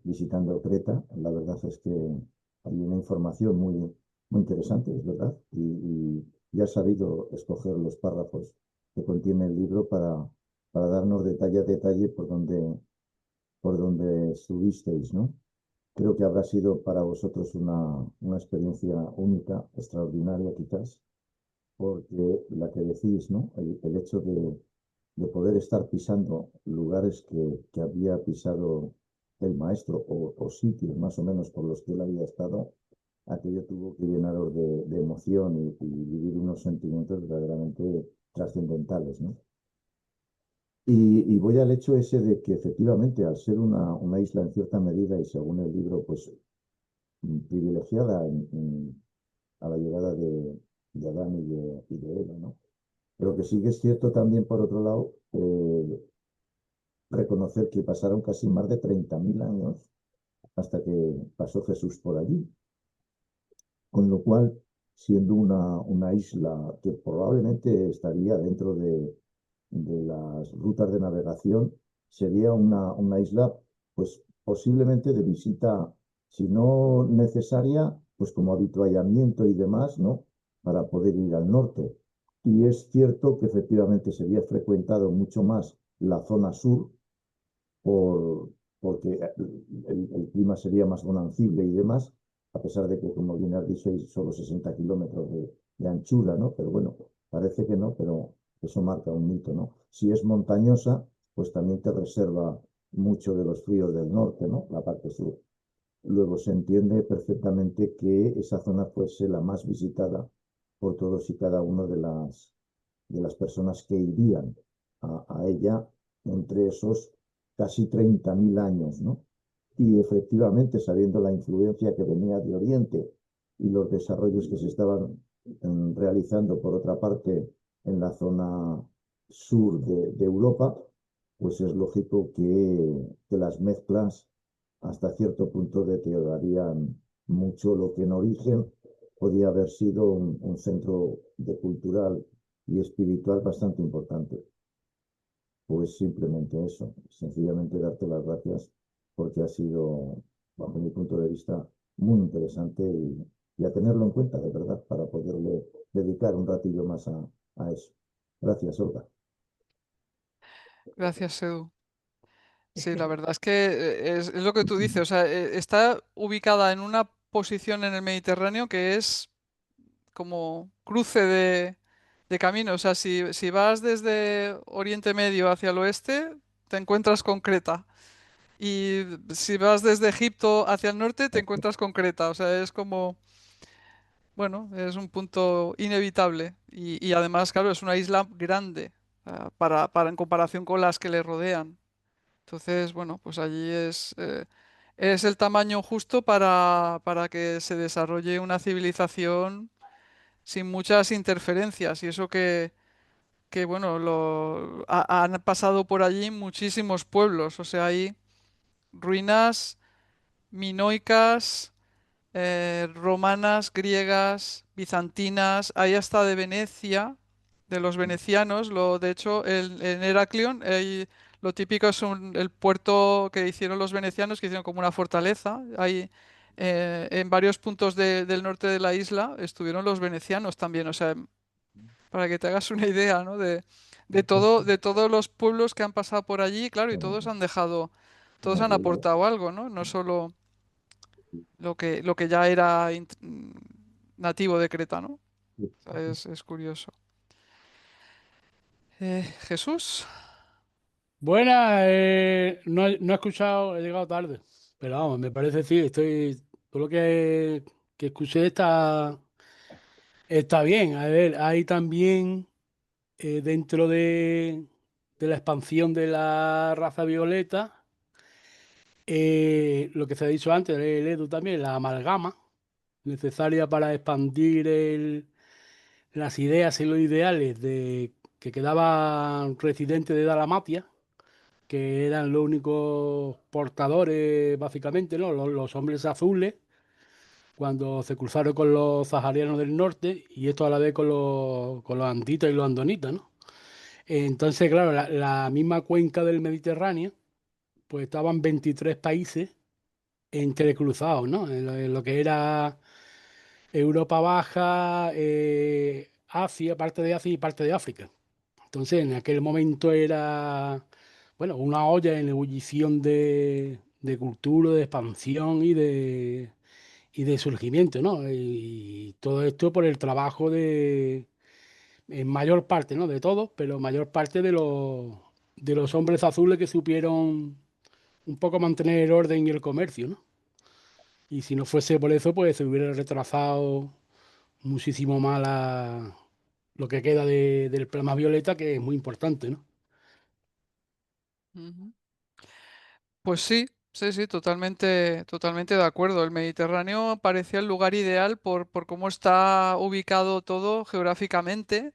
visitando Creta. La verdad es que hay una información muy interesante, es verdad, y has sabido escoger los párrafos que contiene el libro para darnos detalle a detalle por donde estuvisteis, ¿no? Creo que habrá sido para vosotros una experiencia única, extraordinaria quizás, porque la que decís, ¿no? El hecho de poder estar pisando lugares que había pisado el maestro o sitios más o menos por los que él había estado, aquello tuvo que llenaros de emoción y vivir unos sentimientos verdaderamente trascendentales, ¿no? Y voy al hecho ese de que efectivamente, al ser una isla en cierta medida y según el libro, pues privilegiada a la llegada de Adán y de Eva, ¿no? Pero que sí que es cierto también, por otro lado, reconocer que pasaron casi más de 30.000 años hasta que pasó Jesús por allí. Con lo cual, siendo una isla que probablemente estaría dentro de las rutas de navegación, sería una isla, pues posiblemente de visita, si no necesaria, pues como habituallamiento y demás, ¿no? Para poder ir al norte. Y es cierto que efectivamente se había frecuentado mucho más la zona sur, por, porque el clima sería más bonancible y demás, a pesar de que, como bien has dicho, hay solo 60 kilómetros de anchura, ¿no? Pero bueno, parece que no, pero eso marca un mito, ¿no? Si es montañosa, pues también te reserva mucho de los fríos del norte, ¿no? La parte sur. Luego se entiende perfectamente que esa zona fuese la más visitada por todos y cada uno de las personas que irían a ella entre esos casi 30.000 años, ¿no? Y efectivamente, sabiendo la influencia que venía de Oriente y los desarrollos que se estaban realizando, por otra parte, en la zona sur de Europa, pues es lógico que las mezclas hasta cierto punto deteriorarían mucho lo que en origen podía haber sido un centro de cultural y espiritual bastante importante. Pues simplemente eso, sencillamente darte las gracias porque ha sido, bajo mi punto de vista, muy interesante y a tenerlo en cuenta, de verdad, para poderle dedicar un ratillo más a eso. Gracias, Olga. Gracias, Edu. Sí, la verdad es que es lo que tú dices, o sea, está ubicada en una posición en el Mediterráneo que es como cruce de camino. O sea, si vas desde Oriente Medio hacia el oeste, te encuentras con Creta. Y si vas desde Egipto hacia el norte, te encuentras con Creta. O sea, es como, bueno, es un punto inevitable. Y además, claro, es una isla grande, para en comparación con las que le rodean. Entonces, bueno, pues allí es el tamaño justo para que se desarrolle una civilización sin muchas interferencias. Y eso que bueno, han pasado por allí muchísimos pueblos. O sea, hay ruinas minoicas, romanas, griegas, bizantinas, hay hasta de Venecia, de los venecianos. De hecho, en Heraclión, lo típico es el puerto que hicieron los venecianos, que hicieron como una fortaleza. Hay, en varios puntos del norte de la isla estuvieron los venecianos también. O sea, para que te hagas una idea, ¿no? De todos los pueblos que han pasado por allí, claro, y todos han dejado, todos han aportado algo, ¿no? No solo lo que ya era nativo de Creta, ¿no? O sea, es curioso. Jesús, Buena, no he escuchado, he llegado tarde, pero vamos, me parece sí, todo lo que escuché está bien. A ver, hay también dentro de de la expansión de la raza violeta, lo que se ha dicho antes, el Edu también, la amalgama necesaria para expandir las ideas y los ideales de que quedaban residentes de Dalmatia, que eran los únicos portadores, básicamente, ¿no? Los hombres azules, cuando se cruzaron con los saharianos del norte, y esto a la vez con los anditas y los andonitas, ¿no? Entonces, claro, la misma cuenca del Mediterráneo, pues estaban 23 países entrecruzados, ¿no? En lo que era Europa Baja, Asia, parte de Asia y parte de África. Entonces, en aquel momento era, bueno, una olla en ebullición de cultura, de expansión y de surgimiento, ¿no? Y todo esto por el trabajo en mayor parte, ¿no? De todos, pero mayor parte de los hombres azules que supieron un poco mantener el orden y el comercio, ¿no? Y si no fuese por eso, pues se hubiera retrasado muchísimo más lo que queda del plasma violeta, que es muy importante, ¿no? Ujú. Pues sí, sí, sí, totalmente, totalmente de acuerdo. El Mediterráneo parecía el lugar ideal por cómo está ubicado todo geográficamente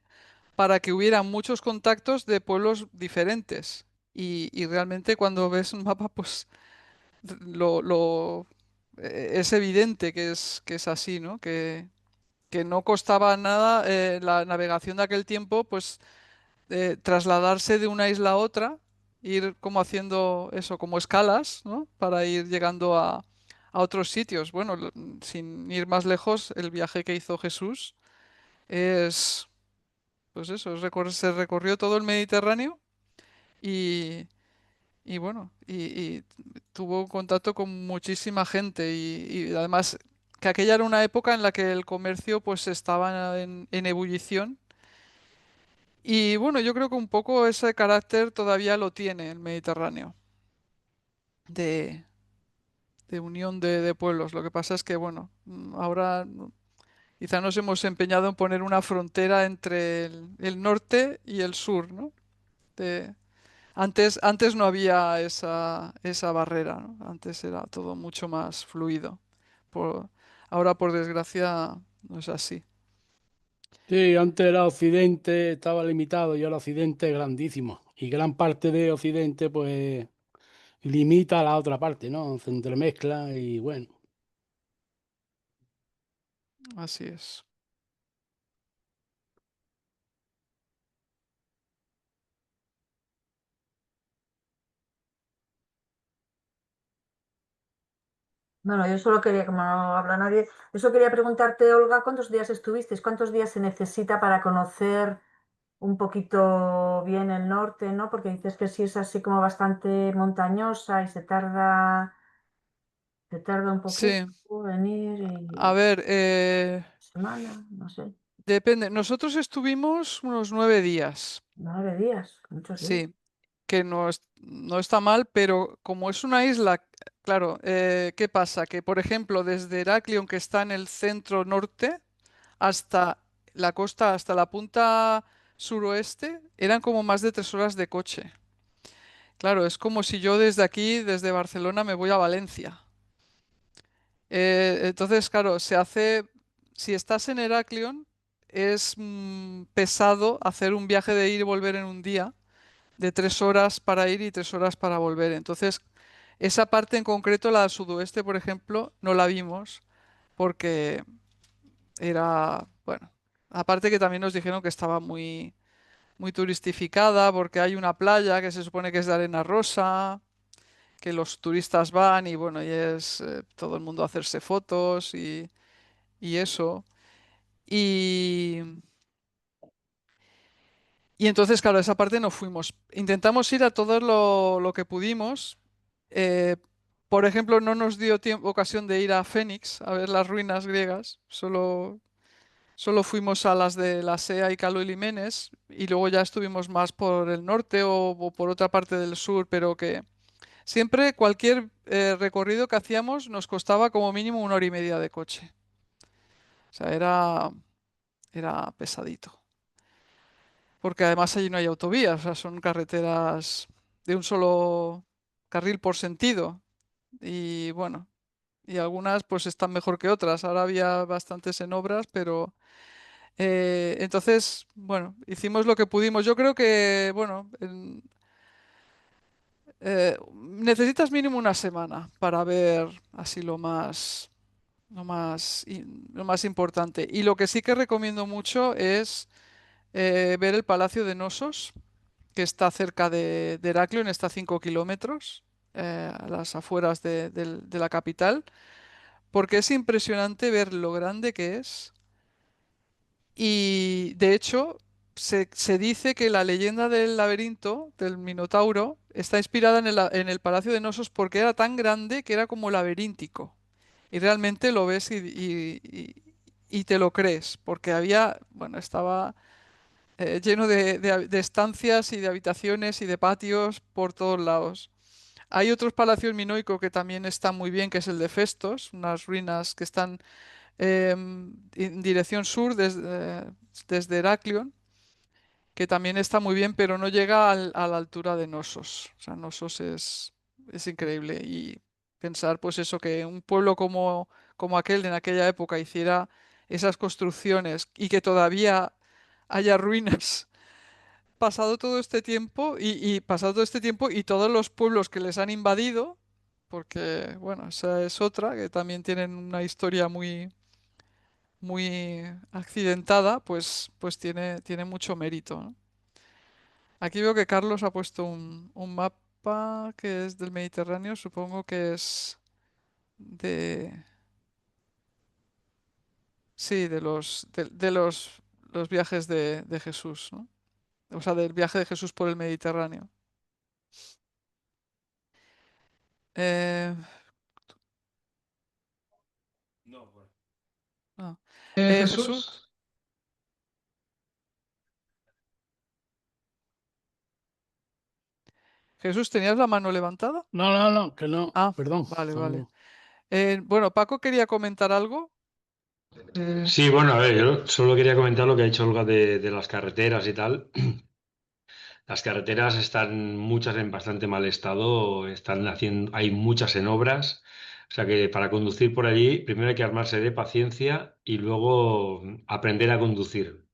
para que hubiera muchos contactos de pueblos diferentes. Y realmente cuando ves un mapa, pues es evidente que es así, ¿no? Que no costaba nada la navegación de aquel tiempo, pues trasladarse de una isla a otra, ir como haciendo eso, como escalas, ¿no? Para ir llegando a otros sitios. Bueno, sin ir más lejos, el viaje que hizo Jesús es, pues eso, se recorrió todo el Mediterráneo y, y bueno, y tuvo contacto con muchísima gente y además que aquella era una época en la que el comercio pues estaba en ebullición. Y bueno, yo creo que un poco ese carácter todavía lo tiene el Mediterráneo, de, de unión de pueblos. Lo que pasa es que, bueno, ahora quizá nos hemos empeñado en poner una frontera entre el norte y el sur, ¿no? De- antes no había esa barrera, ¿no? Antes era todo mucho más fluido. Por- ahora, por desgracia, no es así. Sí, antes era Occidente, estaba limitado y ahora Occidente es grandísimo. Y gran parte de Occidente, pues, limita a la otra parte, ¿no? Se entremezcla y bueno. Así es. Bueno, yo solo quería, como no habla nadie, eso quería preguntarte, Olga, ¿cuántos días estuvisteis? ¿Cuántos días se necesita para conocer un poquito bien el norte, ¿no? Porque dices que sí es así como bastante montañosa y se tarda un poquito Sí, en ir a y ver, semana, no sé, depende. Nosotros estuvimos unos 9 días, 9 días, muchos días. sí, que no está mal, pero como es una isla, claro, ¿qué pasa? Que, por ejemplo, desde Heraclión, que está en el centro norte, hasta la costa, hasta la punta suroeste, eran como más de 3 horas de coche. Claro, es como si yo desde aquí, desde Barcelona, me voy a Valencia. Entonces, claro, si estás en Heraclión, es pesado hacer un viaje de ir y volver en un día, de 3 horas para ir y 3 horas para volver. Entonces, esa parte en concreto, la del sudoeste, por ejemplo, no la vimos porque era, bueno, aparte que también nos dijeron que estaba muy, muy turistificada porque hay una playa que se supone que es de arena rosa, que los turistas van y bueno, y es todo el mundo a hacerse fotos y eso. Y, y entonces, claro, esa parte no fuimos. Intentamos ir a todo lo que pudimos. Eh, por ejemplo, no nos dio tiempo, ocasión de ir a Fénix a ver las ruinas griegas. Solo fuimos a las de la Sea y Calo y Limenes y luego ya estuvimos más por el norte o por otra parte del sur, pero que siempre cualquier recorrido que hacíamos nos costaba como mínimo 1 hora y media de coche. O sea, era pesadito. porque además allí no hay autovías, o sea, son carreteras de un solo carril por sentido. Y bueno, y algunas pues están mejor que otras. Ahora había bastantes en obras, pero entonces, bueno, hicimos lo que pudimos. Yo creo que, bueno, necesitas mínimo una semana para ver así lo más importante. Y lo que sí que recomiendo mucho es ver el Palacio de Nosos, que está cerca de Heraclión, está a 5 kilómetros, a las afueras de la capital, porque es impresionante ver lo grande que es. Y de hecho, se dice que la leyenda del laberinto, del Minotauro, está inspirada en el Palacio de Nosos porque era tan grande que era como laberíntico. Y realmente lo ves y te lo crees, porque había, bueno, estaba lleno de estancias y de habitaciones y de patios por todos lados. Hay otros palacios minoicos que también están muy bien, que es el de Festos, unas ruinas que están en dirección sur desde Heraclión, que también está muy bien, pero no llega a la altura de Nosos. O sea, Nosos es increíble. Y pensar, pues eso, que un pueblo como aquel en aquella época hiciera esas construcciones y que todavía haya ruinas pasado todo este tiempo y pasado todo este tiempo y todos los pueblos que les han invadido, porque bueno, esa es otra, que también tienen una historia muy accidentada, pues tiene mucho mérito, ¿no? Aquí veo que Carlos ha puesto un mapa que es del Mediterráneo, supongo que es de, sí, los viajes de Jesús, ¿no? O sea, del viaje de Jesús por el Mediterráneo. Eh, ah. Jesús, Jesús. Jesús, ¿tenías la mano levantada? No, que no, Ah, perdón. vale, vale. No. Bueno, Paco quería comentar algo. Sí, bueno, a ver, yo solo quería comentar lo que ha dicho Olga de las carreteras y tal. Las carreteras están muchas en bastante mal estado, están haciendo, hay muchas en obras. O sea que para conducir por allí, primero hay que armarse de paciencia y luego aprender a conducir,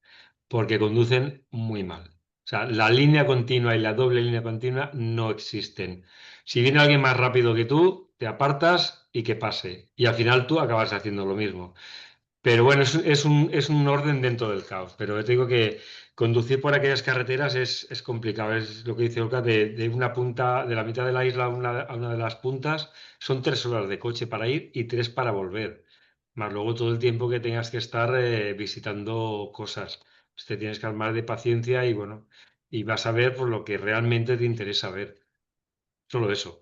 porque conducen muy mal. O sea, la línea continua y la doble línea continua no existen. Si viene alguien más rápido que tú, te apartas y que pase. Y al final tú acabas haciendo lo mismo. Pero bueno, es un orden dentro del caos. Pero te digo que conducir por aquellas carreteras es complicado. Es lo que dice Olga, de una punta, de la mitad de la isla a una de las puntas, son 3 horas de coche para ir y 3 para volver. Más luego todo el tiempo que tengas que estar visitando cosas. Pues te tienes que armar de paciencia y bueno, y vas a ver por lo que realmente te interesa ver. Solo eso.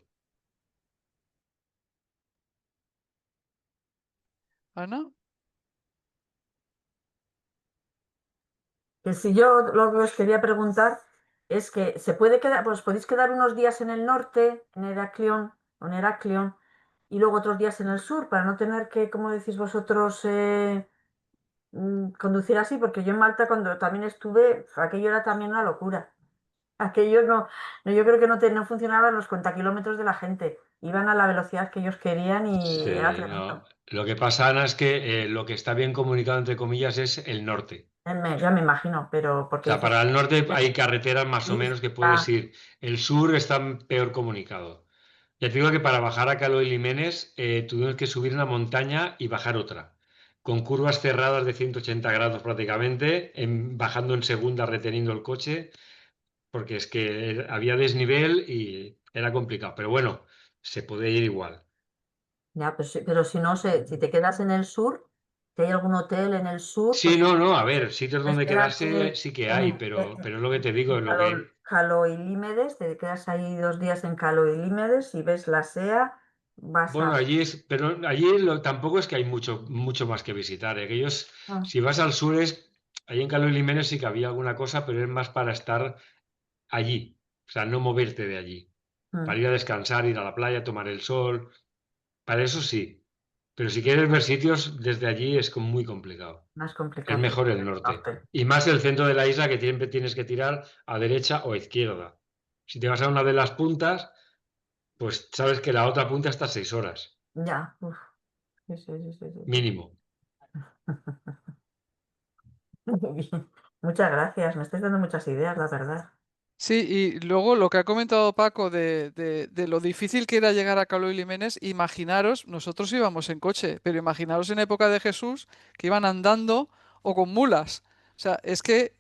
Ana, Que si yo lo que os quería preguntar es que se puede quedar, pues podéis quedar unos días en el norte, en Heraclión, y luego otros días en el sur, para no tener que, como decís vosotros, conducir así, porque yo en Malta cuando también estuve, aquello era también una locura. Aquello yo creo que no funcionaban los cuentakilómetros de la gente. Iban a la velocidad que ellos querían y era Sí, no. tremendo. Lo que pasa, Ana, es que lo que está bien comunicado, entre comillas, es el norte. Ya me imagino, pero O porque sea, dices, para el norte hay carreteras más o menos que puedes "Ah, ir. El sur está peor comunicado. Ya te digo que para bajar a Calo y Limenes tuvimos que subir una montaña y bajar otra, con curvas cerradas de 180 grados prácticamente, bajando en segunda, reteniendo el coche, porque es que había desnivel y era complicado. Pero bueno, se puede ir igual. ya, pero si no sé, si te quedas en el sur, si hay algún hotel en el sur, Sí, pues no, a ver, sitios puedes donde quedarse quedarte sí que hay, pero es lo que te digo, lo que... Calo y Límedes, te quedas ahí 2 días en Calo y Límedes y ves la SEA, vas Bueno, a... allí es, pero allí tampoco es que hay mucho más que visitar. Aquellos, Ah, si vas al sur allí en Calo y Limenes sí que había alguna cosa, pero es más para estar allí, o sea, no moverte de allí, mm, para ir a descansar, ir a la playa, tomar el sol, para eso sí. Pero si quieres ver sitios desde allí es muy complicado. Más Es complicado que mejor el el norte. norte. Y más el centro de la isla que tienes que tirar a derecha o a izquierda. Si te vas a una de las puntas, pues sabes que la otra punta está 6 horas, Ya, uf, sí, sí, sí, sí, sí, sí. mínimo. Muy bien. Muchas gracias, me estáis dando muchas ideas, la verdad. Sí, y luego lo que ha comentado Paco de lo difícil que era llegar a Calo y Limenes, imaginaros, nosotros íbamos en coche, pero imaginaros en época de Jesús que iban andando o con mulas. O sea, es que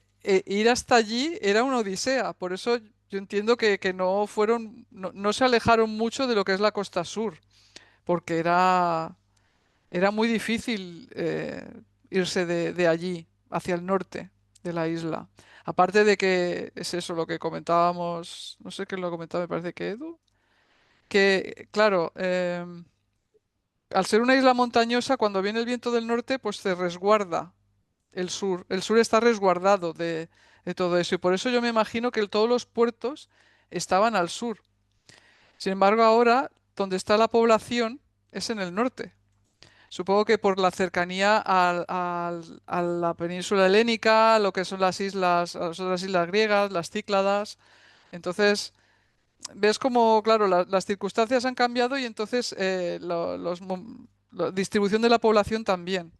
ir hasta allí era una odisea. Por eso yo entiendo que no fueron, no se alejaron mucho de lo que es la costa sur, porque era muy difícil irse de allí hacia el norte de la isla. Aparte de que es eso lo que comentábamos, no sé quién lo comentaba, me parece que Edu, que claro, al ser una isla montañosa, cuando viene el viento del norte, pues se resguarda el sur. El sur está resguardado de todo eso y por eso yo me imagino que todos los puertos estaban al sur. Sin embargo, ahora donde está la población es en el norte. Supongo que por la cercanía a la península helénica, lo que son las islas, las otras islas griegas, las Cícladas. Entonces, ves como, claro, las circunstancias han cambiado y entonces la distribución de la población también.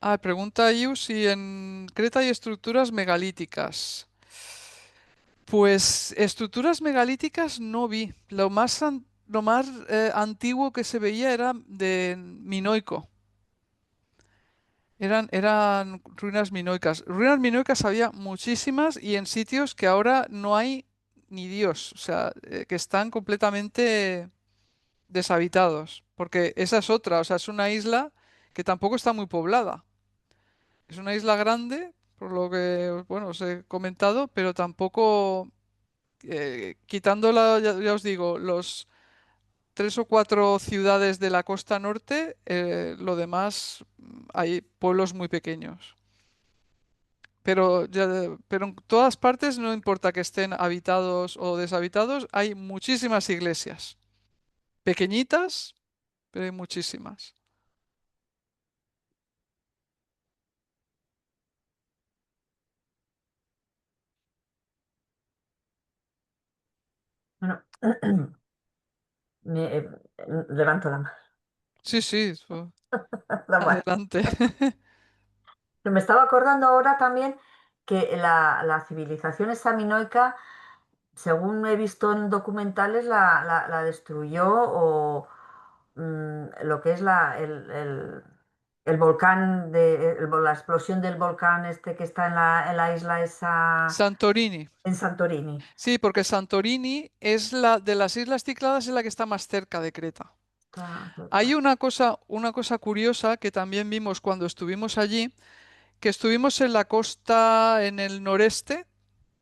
Ah, pregunta Iu si en Creta hay estructuras megalíticas. Pues estructuras megalíticas no vi. Lo más antiguo que se veía era de minoico. Eran ruinas minoicas. Ruinas minoicas había muchísimas y en sitios que ahora no hay ni Dios, o sea, que están completamente deshabitados. Porque esa es otra, o sea, es una isla que tampoco está muy poblada. Es una isla grande, por lo que, bueno, os he comentado, pero tampoco, quitándola, ya os digo, los 3 o 4 ciudades de la costa norte, lo demás hay pueblos muy pequeños. Pero en todas partes, no importa que estén habitados o deshabitados, hay muchísimas iglesias. Pequeñitas, pero hay muchísimas. Bueno, me- levanto la mano. Sí, sí, Da igual. adelante. Me estaba acordando ahora también que la civilización esa minoica, según he visto en documentales, la destruyó o lo que es el volcán, la explosión del volcán este que está en la isla esa, Santorini. en Santorini. Sí, porque Santorini es la de las Islas Cícladas es la que está más cerca de Creta. Hay una cosa curiosa que también vimos cuando estuvimos allí, que estuvimos en la costa en el noreste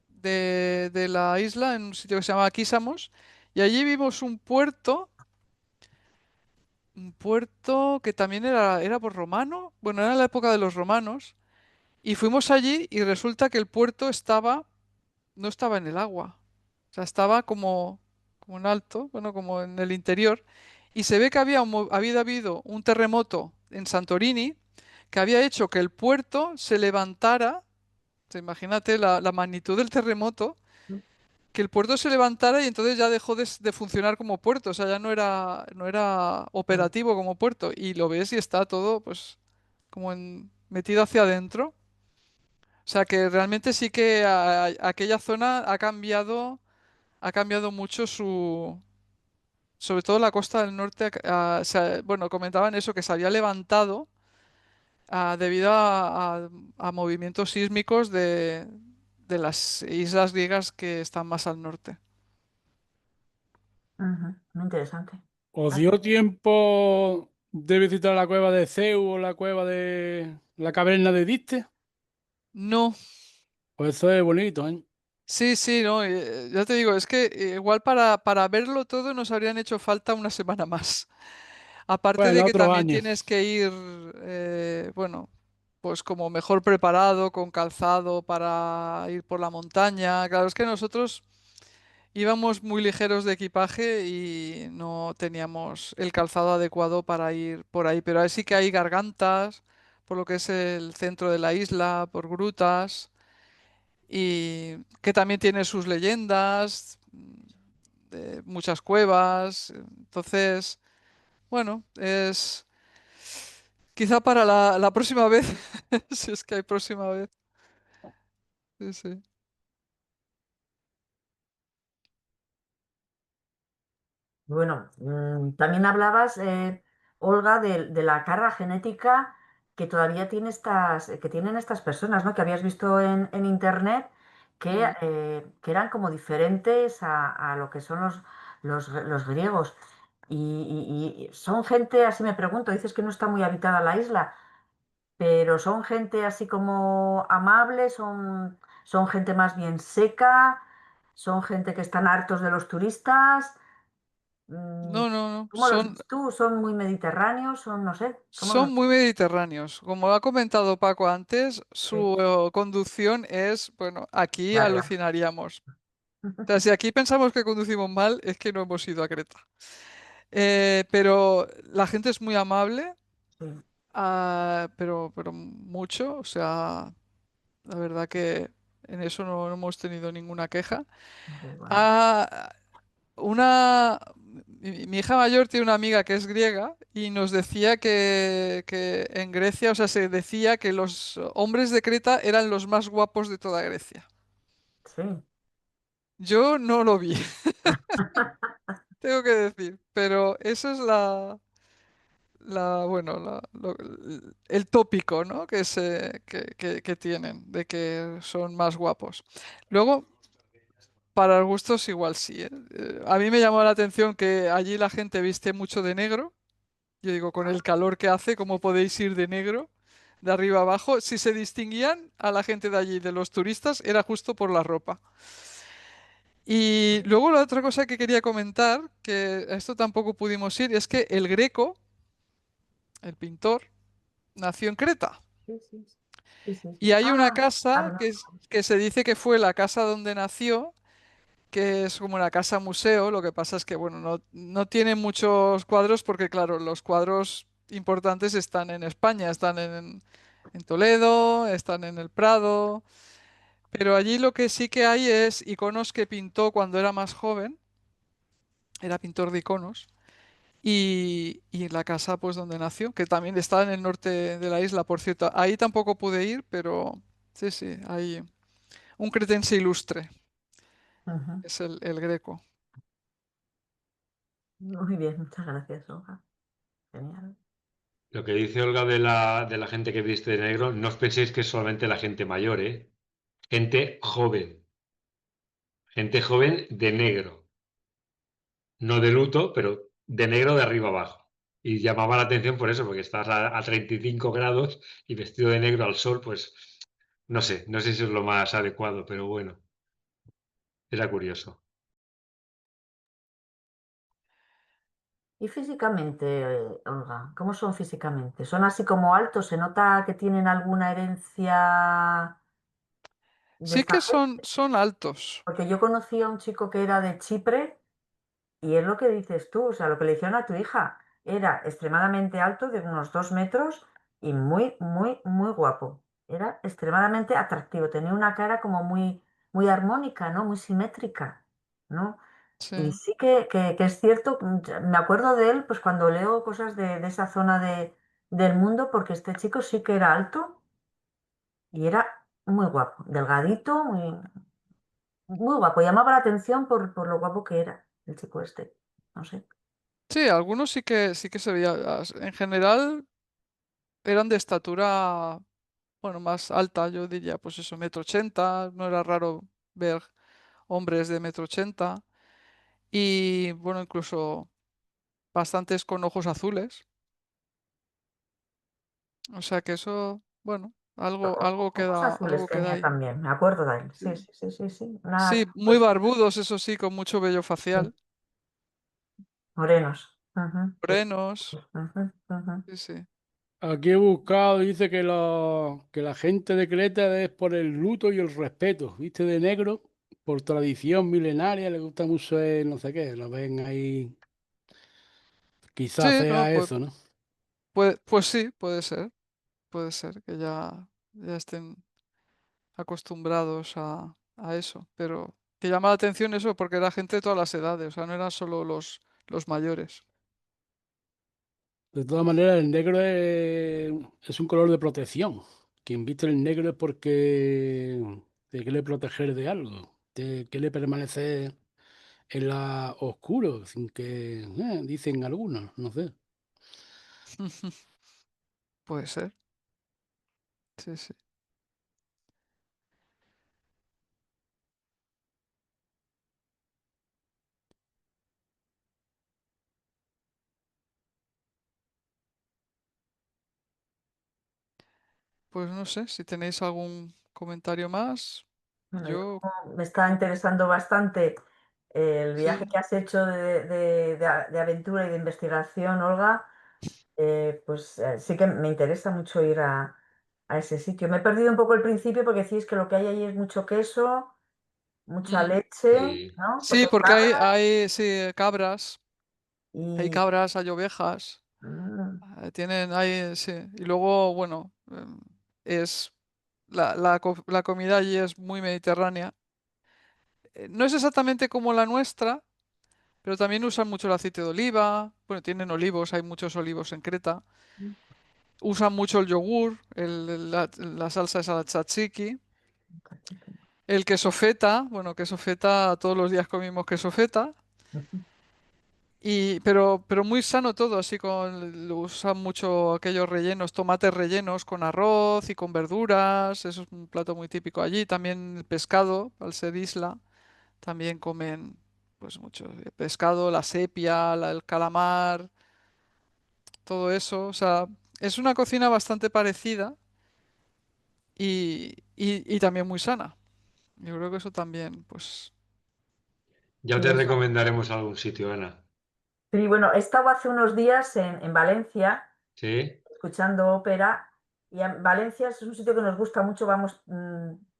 de la isla, en un sitio que se llama Quísamos, y allí vimos un puerto que también era por romano, bueno, era la época de los romanos, y fuimos allí y resulta que el puerto no estaba en el agua, o sea, estaba como en alto, bueno, como en el interior, y se ve que había habido un terremoto en Santorini que había hecho que el puerto se levantara, o sea, imagínate la magnitud del terremoto, que el puerto se levantara y entonces ya dejó de funcionar como puerto, o sea, ya no era operativo como puerto. Y lo ves y está todo, pues, como metido hacia adentro. O sea, que realmente sí que aquella zona ha cambiado mucho sobre todo la costa del norte, bueno, comentaban eso, que se había levantado debido a movimientos sísmicos de las islas griegas que están más al norte. Ujú, muy interesante. ¿Os dio tiempo de visitar la cueva de Zeus o la cueva de la caverna de Diste? No, Pues eso es bonito, ¿eh? sí, sí, no, ya te digo, es que igual para verlo todo nos habrían hecho falta una semana más. Aparte de Bueno, que otros también años. tienes que ir, bueno, pues como mejor preparado, con calzado para ir por la montaña. Claro, es que nosotros íbamos muy ligeros de equipaje y no teníamos el calzado adecuado para ir por ahí. Pero ahí sí que hay gargantas, por lo que es el centro de la isla, por grutas, y que también tiene sus leyendas, de muchas cuevas. Entonces, bueno, es quizá para la próxima vez, si es que hay próxima vez. Sí, sí. Bueno, también hablabas, Olga, de la carga genética que todavía que tienen estas personas, ¿no? Que habías visto en internet Mm. que eran como diferentes a lo que son los griegos. Y son gente, así me pregunto, dices que no está muy habitada la isla, pero son gente así como amable, son gente más bien seca, son gente que están hartos de los turistas. Mm, No, no, no. ¿Cómo los ves tú? ¿Son muy mediterráneos? Son, no sé, ¿cómo los Son muy mediterráneos. Como ha comentado Paco antes, sí, su conducción es, bueno, aquí vaya. alucinaríamos. O sea, si aquí pensamos que conducimos mal, es que no hemos ido a Creta. Pero la gente es muy amable, Sí, pero mucho. O sea, la verdad que en eso no hemos tenido ninguna queja. qué guay. Ah, mi hija mayor tiene una amiga que es griega y nos decía que en Grecia, o sea, se decía que los hombres de Creta eran los más guapos de toda Grecia. Sí. Yo no lo vi, tengo que decir, pero eso es bueno, el tópico, ¿no? Que tienen, de que son más guapos. Luego, para los gustos igual sí, ¿eh? A mí me llamó la atención que allí la gente viste mucho de negro. Yo digo, con el calor que hace, ¿cómo podéis ir de negro de arriba a abajo? Si se distinguían a la gente de allí, de los turistas, era justo por la ropa. Y luego la otra cosa que quería comentar, que a esto tampoco pudimos ir, es que el Greco, el pintor, nació en Creta. Sí, sí, sí, sí, sí, sí. Y hay una Ah, casa no. que se dice que fue la casa donde nació, que es como una casa museo. Lo que pasa es que, bueno, no tiene muchos cuadros porque, claro, los cuadros importantes están en España, están en Toledo, están en el Prado, pero allí lo que sí que hay es iconos que pintó cuando era más joven, era pintor de iconos, y la casa pues donde nació, que también está en el norte de la isla, por cierto. Ahí tampoco pude ir, pero sí, sí, hay un cretense ilustre, Ujú. es el Greco. Muy bien, muchas gracias, Olga. Genial. Lo que dice Olga de la gente que viste de negro, no os penséis que es solamente la gente mayor, ¿eh? Gente joven. Gente joven de negro. No de luto, pero de negro de arriba abajo. Y llamaba la atención por eso, porque estás a 35 grados y vestido de negro al sol, pues no sé si es lo más adecuado, pero bueno, era curioso. Y físicamente, Olga, ¿cómo son físicamente? ¿Son así como altos? ¿Se nota que tienen alguna herencia de Sí esta que gente? son altos. Porque yo conocí a un chico que era de Chipre. Y es lo que dices tú, o sea, lo que le hicieron a tu hija. Era extremadamente alto, de unos 2 metros, y muy, muy, muy guapo. Era extremadamente atractivo. Tenía una cara como muy, muy armónica, ¿no? Muy simétrica, ¿no? Y Sí. sí que es cierto, me acuerdo de él, pues cuando leo cosas de esa zona del mundo, porque este chico sí que era alto y era muy guapo, delgadito, muy guapo. Llamaba la atención por lo guapo que era el chico este. No sé. Sí, algunos sí que se veía. En general eran de estatura, bueno, más alta, yo diría, pues eso, 1,80 m. No era raro ver hombres de 1,80 m. Y bueno, incluso bastantes con ojos azules. O sea que eso, bueno, Ojos azules algo queda tenía ahí. también, me acuerdo de él. Sí, Sí. sí, sí, sí, sí. Sí, muy Pues, barbudos, eso sí, con mucho vello sí, facial. morenos. Ujú, pues, Morenos. ujú, ujú. Sí, sí. Aquí he buscado, dice que la gente de Creta es por el luto y el respeto, viste de negro, por tradición milenaria, le gusta mucho no sé qué, lo ven ahí. Quizás Sí, no, sea eso, ¿no? pues sí, puede ser que ya estén acostumbrados a eso, pero que llama la atención eso porque era gente de todas las edades, o sea, no eran solo los mayores. De todas maneras, el negro es un color de protección. Quien viste el negro es porque te quiere proteger de algo, te quiere permanecer en la oscuro, sin que, dicen algunos, no sé. Puede ser, sí, sí. Pues no sé, si tenéis algún comentario más, Bueno, yo me está interesando bastante el viaje sí. que has hecho de aventura y de investigación, Olga. Pues sí que me interesa mucho ir a ese sitio. Me he perdido un poco el principio porque decís que lo que hay ahí es mucho queso, mucha Mm. leche, Sí. ¿no? Sí, Porque porque sí, hay y cabras, hay ovejas, mm, sí. Y luego, bueno, es la comida allí es muy mediterránea. No es exactamente como la nuestra, pero también usan mucho el aceite de oliva. Bueno, tienen olivos, hay muchos olivos en Creta. Usan mucho el yogur, la salsa esa, la tzatziki. El queso feta, bueno, queso feta, todos los días comimos queso feta. Pero muy sano todo, así usan mucho aquellos rellenos, tomates rellenos con arroz y con verduras, eso es un plato muy típico allí. También el pescado, al ser isla, también comen pues mucho pescado, la sepia, el calamar, todo eso. O sea, es una cocina bastante parecida y también muy sana. Yo creo que eso también, pues Ya sí, te eso. recomendaremos algún sitio, Ana. Sí, bueno, he estado hace unos días en Valencia ¿Sí? escuchando ópera y en Valencia es un sitio que nos gusta mucho, vamos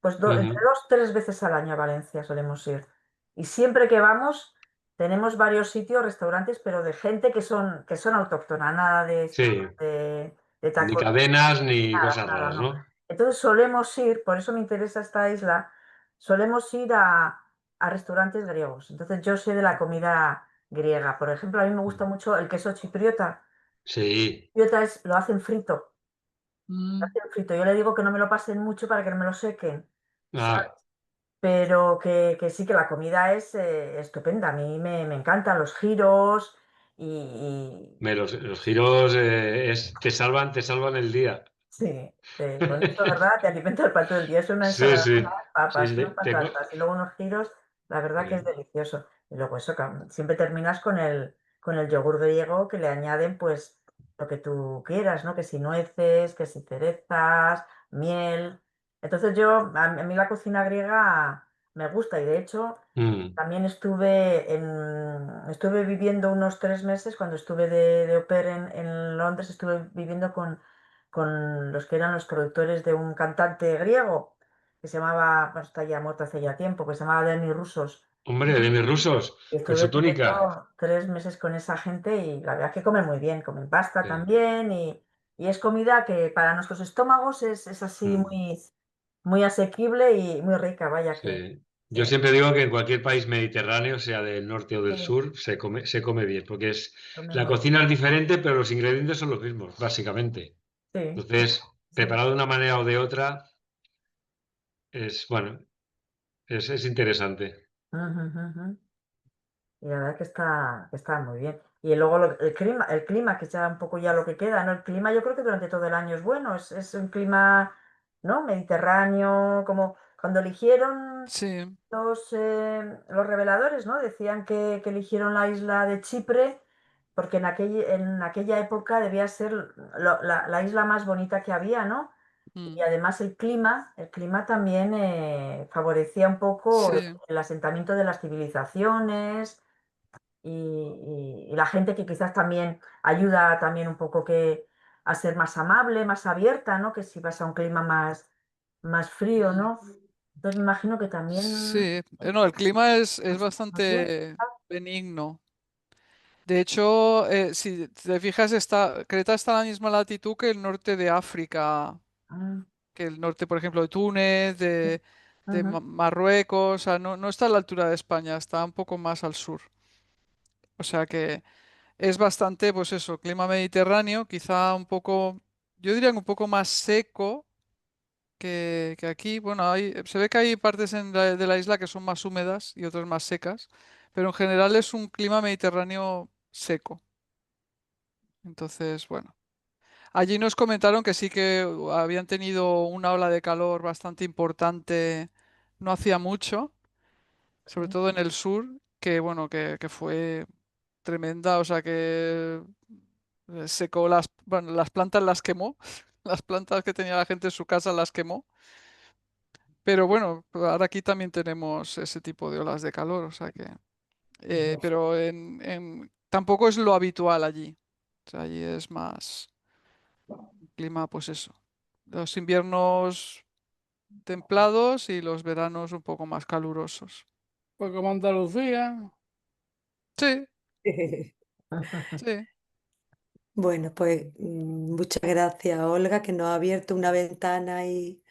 pues entre Ujú. 2, 3 veces al año a Valencia solemos ir. Y siempre que vamos tenemos varios sitios, restaurantes, pero de gente que son autóctona, nada de Sí. esto, de Ni tacos, cadenas ni nada, cosas nada, raras, no. ¿no? Entonces solemos ir, por eso me interesa esta isla, solemos ir a restaurantes griegos. Entonces yo sé de la comida griega. Por ejemplo, a mí me gusta mucho el queso chipriota. Sí. Chipriota lo hacen frito. Lo mm, hacen frito. Yo le digo que no me lo pasen mucho para que no me lo sequen, ¿sabes? Ah, Pero que sí que la comida es estupenda. A mí me encantan los giros y, los giros te salvan el día. sí, con eso, ¿verdad? Te alimenta el plato del día. Es una Sí, ensalada, sí. unas Sí, papas, sí, unas patatas y luego unos giros, la verdad que es sí. delicioso. Y luego eso, siempre terminas con el yogur griego que le añaden pues lo que tú quieras, ¿no? Que si nueces, que si cerezas, miel. Entonces a mí la cocina griega me gusta y de hecho Mm. también estuve viviendo unos 3 meses cuando estuve de au pair en Londres, estuve viviendo con los que eran los productores de un cantante griego que se llamaba, bueno, está ya muerto hace ya tiempo, que se llamaba Denis Roussos. Hombre, de mis rusos, Y con estuve su túnica. viviendo 3 meses con esa gente y la verdad es que comen muy bien, comen pasta Sí. también y es comida que para nuestros estómagos es así Mm. muy, muy asequible y muy rica, vaya que Sí. Yo sí, siempre digo que en cualquier país mediterráneo, sea del norte o del sí, sur, se come bien, porque comen la muy cocina es diferente, pero los ingredientes son los mismos, básicamente. bien. Sí, Entonces, sí. preparado de una manera o de otra, bueno, es interesante. Ujú, ujú. Y la verdad que está muy bien. Y luego el clima, que es ya un poco ya lo que queda, ¿no? El clima yo creo que durante todo el año es bueno, es un clima, ¿no? Mediterráneo, como cuando eligieron sí, los reveladores, ¿no? Decían que eligieron la isla de Chipre porque en aquella época debía ser la isla más bonita que había, ¿no? Y mm, además el clima también favorecía un poco el, sí, el asentamiento de las civilizaciones y la gente que quizás también ayuda también un poco a ser más amable, más abierta, ¿no? Que si vas a un clima más frío, ¿no? Entonces me imagino que también Sí, no, el clima es nos llueve. bastante benigno. De hecho, si te fijas, Creta está a la misma latitud que el norte de África, Ah, que el norte, por ejemplo, de Túnez, sí. de Ujú. Marruecos, o sea, no está a la altura de España, está un poco más al sur. O sea que es bastante, pues eso, clima mediterráneo, quizá un poco, yo diría que un poco más seco que aquí. Bueno, se ve que hay partes de la isla que son más húmedas y otras más secas, pero en general es un clima mediterráneo seco. Entonces, bueno. Allí nos comentaron que sí que habían tenido una ola de calor bastante importante no hacía mucho, sobre Sí. todo en el sur, que bueno, que fue tremenda, o sea que secó bueno, las plantas las quemó, las plantas que tenía la gente en su casa las quemó, pero bueno, ahora aquí también tenemos ese tipo de olas de calor, o sea que, pero tampoco es lo habitual allí, o sea, allí es más clima, pues eso, los inviernos templados y los veranos un poco más calurosos. Pues como Andalucía. Sí, sí. Bueno, pues muchas gracias, Olga, que nos ha abierto una ventana ahí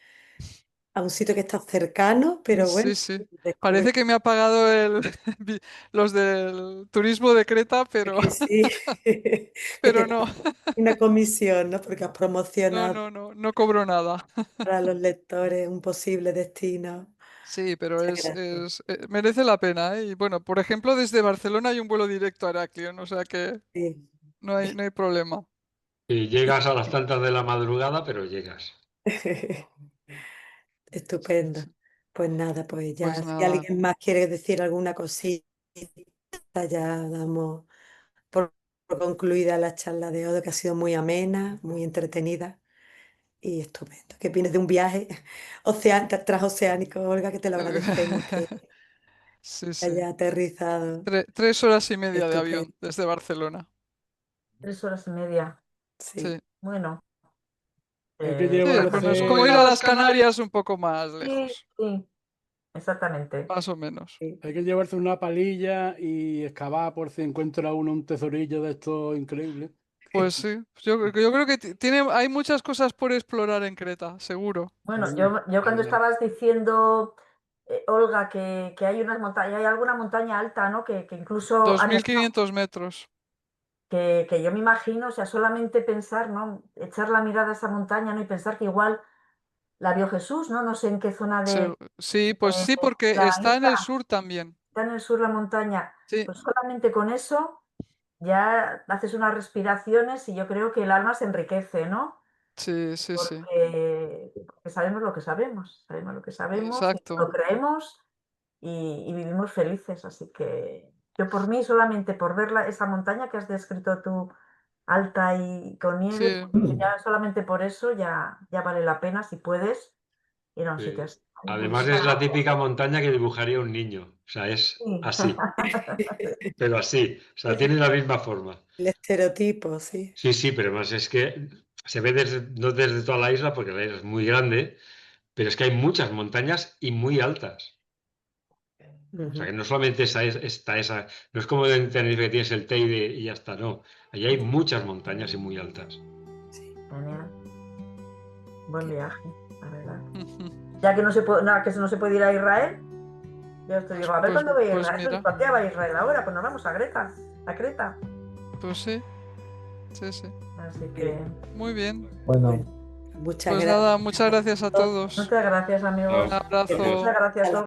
a un sitio que está cercano, pero bueno, Sí, sí. descubrir Parece que me ha pagado vi- los del turismo de Creta, que sí, que te pero no, una comisión, ¿no? Porque has promocionado no cobro nada. para los lectores un posible destino. Sí, pero Muchas gracias. merece la pena, ¿eh? Y bueno, por ejemplo, desde Barcelona hay un vuelo directo a Heraclión, o sea que Sí. no hay problema. Y llegas a las tantas de la madrugada, pero llegas. Estupendo. Pues nada, pues Pues ya si nada, alguien más quiere decir alguna cosita, ya damos por concluida la charla de hoy, que ha sido muy amena, muy entretenida y estupendo. Que vienes de un viaje transoceánico, Olga, que te lo agradecemos que sí, sí. haya aterrizado. 3 horas y media de Estupendo. avión desde Barcelona. 3 horas y media. Sí. Sí. Bueno, Hay que Sí, para bueno, es hacer... como ir llevarse, a las Canarias un poco más Sí, lejos, sí, exactamente. más o menos. Sí. hay que llevarse una palilla y excavar por si encuentra uno un tesorillo de estos increíbles. Pues sí, yo creo que hay muchas cosas por explorar en Creta, seguro. Bueno, Seguro, yo cuando seguro. estabas diciendo, Olga, que hay unas montañas, hay alguna montaña alta, ¿no? Que incluso Dos han mil estado, quinientos metros. que yo me imagino, o sea, solamente pensar, ¿no? Echar la mirada a esa montaña, ¿no? Y pensar que igual la vio Jesús, ¿no? No sé en qué zona Sí, pues sí, de porque la está en el isla, sur también. está en el sur la montaña, Sí, pues solamente con eso ya haces unas respiraciones y yo creo que el alma se enriquece, ¿no? sí, sí, sí. Porque sabemos lo que sabemos y Exacto. lo creemos y vivimos felices. Así que yo por mí, solamente por ver esa montaña que has descrito tú, alta y con nieve, Sí, pues ya solamente por eso ya vale la pena si puedes ir a un sitio Sí. así. Además Muchísimas es la típica montaña que dibujaría un niño. O sea, es gracias. así, pero así. O sea, tiene la misma forma. El estereotipo, sí. Sí, sí, pero más es que se ve no desde toda la isla, porque la isla es muy grande, pero es que hay muchas montañas y muy altas. O sea, que Ujú. no solamente está esa, no es como en Tenerife que tienes el Teide y ya está, no. Allí hay muchas montañas y muy altas. Sí, Genial, buen qué viaje, la verdad. Ya que no se puede, nada, que no se puede ir a Israel, yo te digo, a ver pues, cuándo voy a pues Israel. mira, ¿Para qué va a Israel ahora? Pues nos vamos a Greta, a Creta. pues sí, sí, sí. Así que bien. Muy bien. Bueno, Bueno, muchas Pues gracias nada, muchas a gracias a todos. todos. muchas gracias, Un amigos. Chao. Muchas abrazo. gracias,